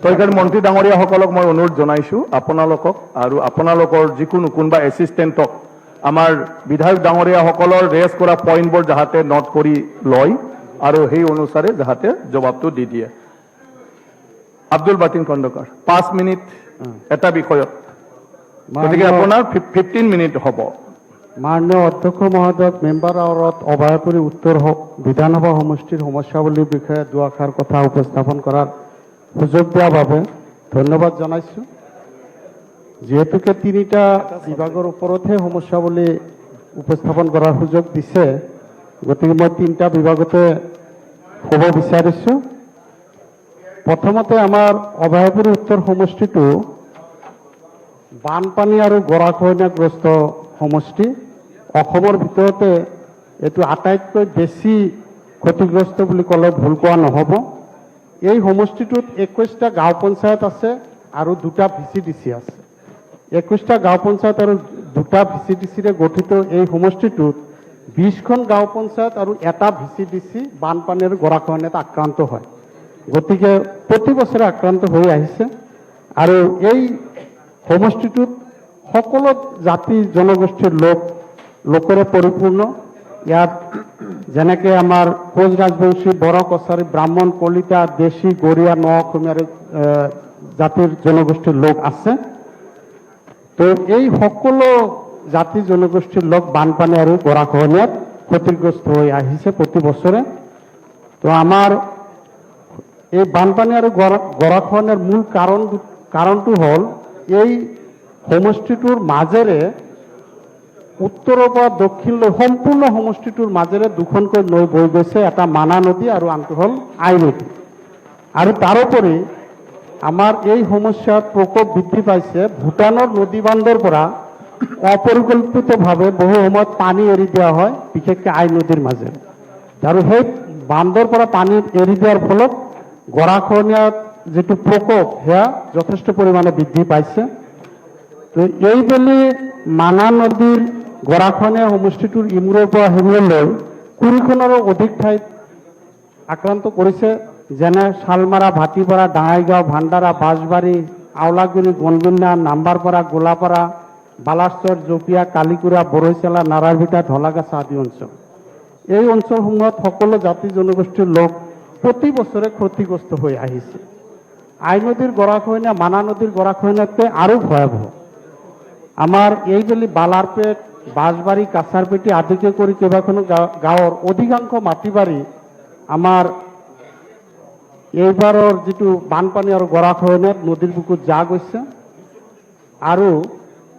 সেইকাৰণে মন্ত্ৰী ডাঙৰীয়াসকলক মই অনুৰোধ জনাইছোঁ আপোনালোকক আৰু আপোনালোকৰ যিকোনো কোনোবা এছিষ্টেণ্টক আমাৰ বিধায়ক ডাঙৰীয়াসকলৰ ৰেজ কৰা পইণ্টবোৰ যাতে নোট কৰি লয় আৰু সেই অনুসাৰে যাতে জবাবটো দি দিয়ে আব্দুল বাতিন খণ্ডকাৰ 5 মিনিট এটা বিষয়ত গতিকে আপোনাৰ 15 মিনিট হ'ব মাননীয় অধ্যক্ষ মহোদয় মেম্বাৰ আৱাৰত অভয় কৰি উত্তৰ বিধানসভা সমষ্টিৰ সমস্যাৱলীৰ বিষয়ে দুআষাৰ কথা উপস্থাপন কৰাৰ সুযোগ দিয়াৰ বাবে ধন্যবাদ জনাইছোঁ যিহেতুকে তিনিটা বিভাগৰ ওপৰতহে সমস্যা বুলি উপস্থাপন কৰাৰ সুযোগ দিছে, গতিকে মই তিনিটা বিভাগতে ক'ব বিচাৰিছোঁ। প্ৰথমতে আমাৰ অভয়াপুৰী উত্তৰ সমষ্টিটো বানপানী আৰু গৰাখহনীয়াগ্ৰস্ত সমষ্টি। অসমৰ ভিতৰতে এইটো আটাইতকৈ বেছি ক্ষতিগ্ৰস্ত বুলি ক'লে ভুল কোৱা নহ'ব। এই সমষ্টিটোত 21টা গাঁও পঞ্চায়ত আছে আৰু 2টা VCDC আছে। 21টা গাঁও পঞ্চায়ত আৰু 2টা VCDCৰে গঠিত এই সমষ্টিটোত 20খন গাঁও পঞ্চায়ত আৰু এটা VCDC বানপানী আৰু গৰাখহনীয়াত আক্ৰান্ত হয়। গতিকে প্ৰতি বছৰে আক্ৰান্ত হৈ আহিছে আৰু এই সমষ্টিটোত সকলো জাতি জনগোষ্ঠীৰ লোকৰে পৰিপূৰ্ণ। ইয়াত যেনেকে আমাৰ কোচ ৰাজবংশী, বড়ো, কছাৰী, ব্ৰাহ্মণ, কলিতা, দেশী, গৰীয়া, ন অসমীয়াৰ জাতিৰ জনগোষ্ঠীৰ লোক আছে। তো এই সকলো জাতি জনগোষ্ঠীৰ লোক বানপানী আৰু গৰাখহনীয়াত ক্ষতিগ্ৰস্ত হৈ আহিছে প্ৰতি বছৰে। তো আমাৰ এই বানপানী আৰু গৰাখহনীয়াৰ মূল কাৰণটো হ'ল এই সমষ্টিটোৰ মাজেৰে উত্তৰৰ পৰা দক্ষিণলৈ সম্পূৰ্ণ সমষ্টিটোৰ মাজেৰে দুখনকৈ নৈ বৈ গৈছে, এটা মানা নদী আৰু আনটো হ'ল আই নদী। আৰু তাৰোপৰি আমাৰ এই সমস্যাৰ প্ৰকোপ বৃদ্ধি পাইছে ভূটানৰ নদী বান্ধৰ পৰা অপৰিকল্পিতভাৱে বহু সময়ত পানী এৰি দিয়া হয়, বিশেষকৈ আই নদীৰ মাজেৰে। আৰু সেই বান্ধৰ পৰা পানী এৰি দিয়াৰ ফলত গৰাখহনীয়াৰ যিটো প্ৰকোপ সেয়া যথেষ্ট পৰিমাণে বৃদ্ধি পাইছে। তো এইবেলি মানা নদীৰ গৰাখহনীয়া সমষ্টিটোৰ ইমূৰৰ পৰা সিমূৰলৈ 20খনৰো অধিক ঠাইত আক্ৰান্ত কৰিছে, যেনে শালমাৰা, ভাটিপাৰা, ডাঙাইগাঁও, ভাণ্ডাৰা, বাঁশবাৰী, আওলাগুৰি, গনগুন্না, নাম্বাৰপাৰা, গোলাপাৰা, বালাচৰ, জপিয়া, কালিকুৰা, বৰৈচালা, নাৰাৰভিটা, ঢলাগাছা আদি অঞ্চল। এই অঞ্চলসমূহত সকলো জাতি জনগোষ্ঠীৰ লোক প্ৰতি বছৰে ক্ষতিগ্ৰস্ত হৈ আহিছে। আই নদীৰ গৰাখহনীয়া মানা নদীৰ গৰাখহনীয়াতকৈ আৰু ভয়াৱহ। আমাৰ এইবেলি বালাৰপেট, বাঁশবাৰী, কাছাৰপেটি আদিকে কৰি কেইবাখনো গাঁৱৰ অধিকাংশ মাটি বাৰী আমাৰ এইবাৰৰ যিটো বানপানী আৰু গৰাখহনীয়াত নদীৰ বুকুত যা গৈছে। আৰু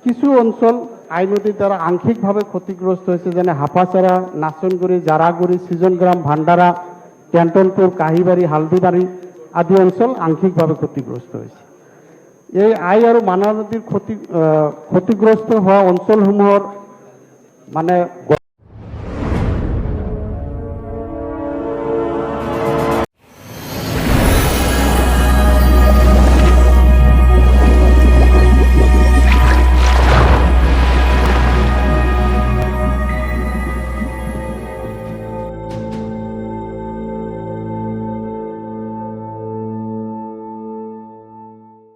কিছু অঞ্চল আই নদীৰ দ্বাৰা আংশিকভাৱে ক্ষতিগ্ৰস্ত হৈছে, যেনে হাপাচাৰা, নাচনগুৰি, জাৰাগুৰি, সৃজনগ্ৰাম, ভাণ্ডাৰা, কেণ্টনপুৰ, কাহিবাৰী, হালদিবাৰী আদি অঞ্চল আংশিকভাৱে ক্ষতিগ্ৰস্ত হৈছে। এই আই আৰু মানা নদীৰ ক্ষতিগ্ৰস্ত হোৱা অঞ্চলসমূহৰ মানে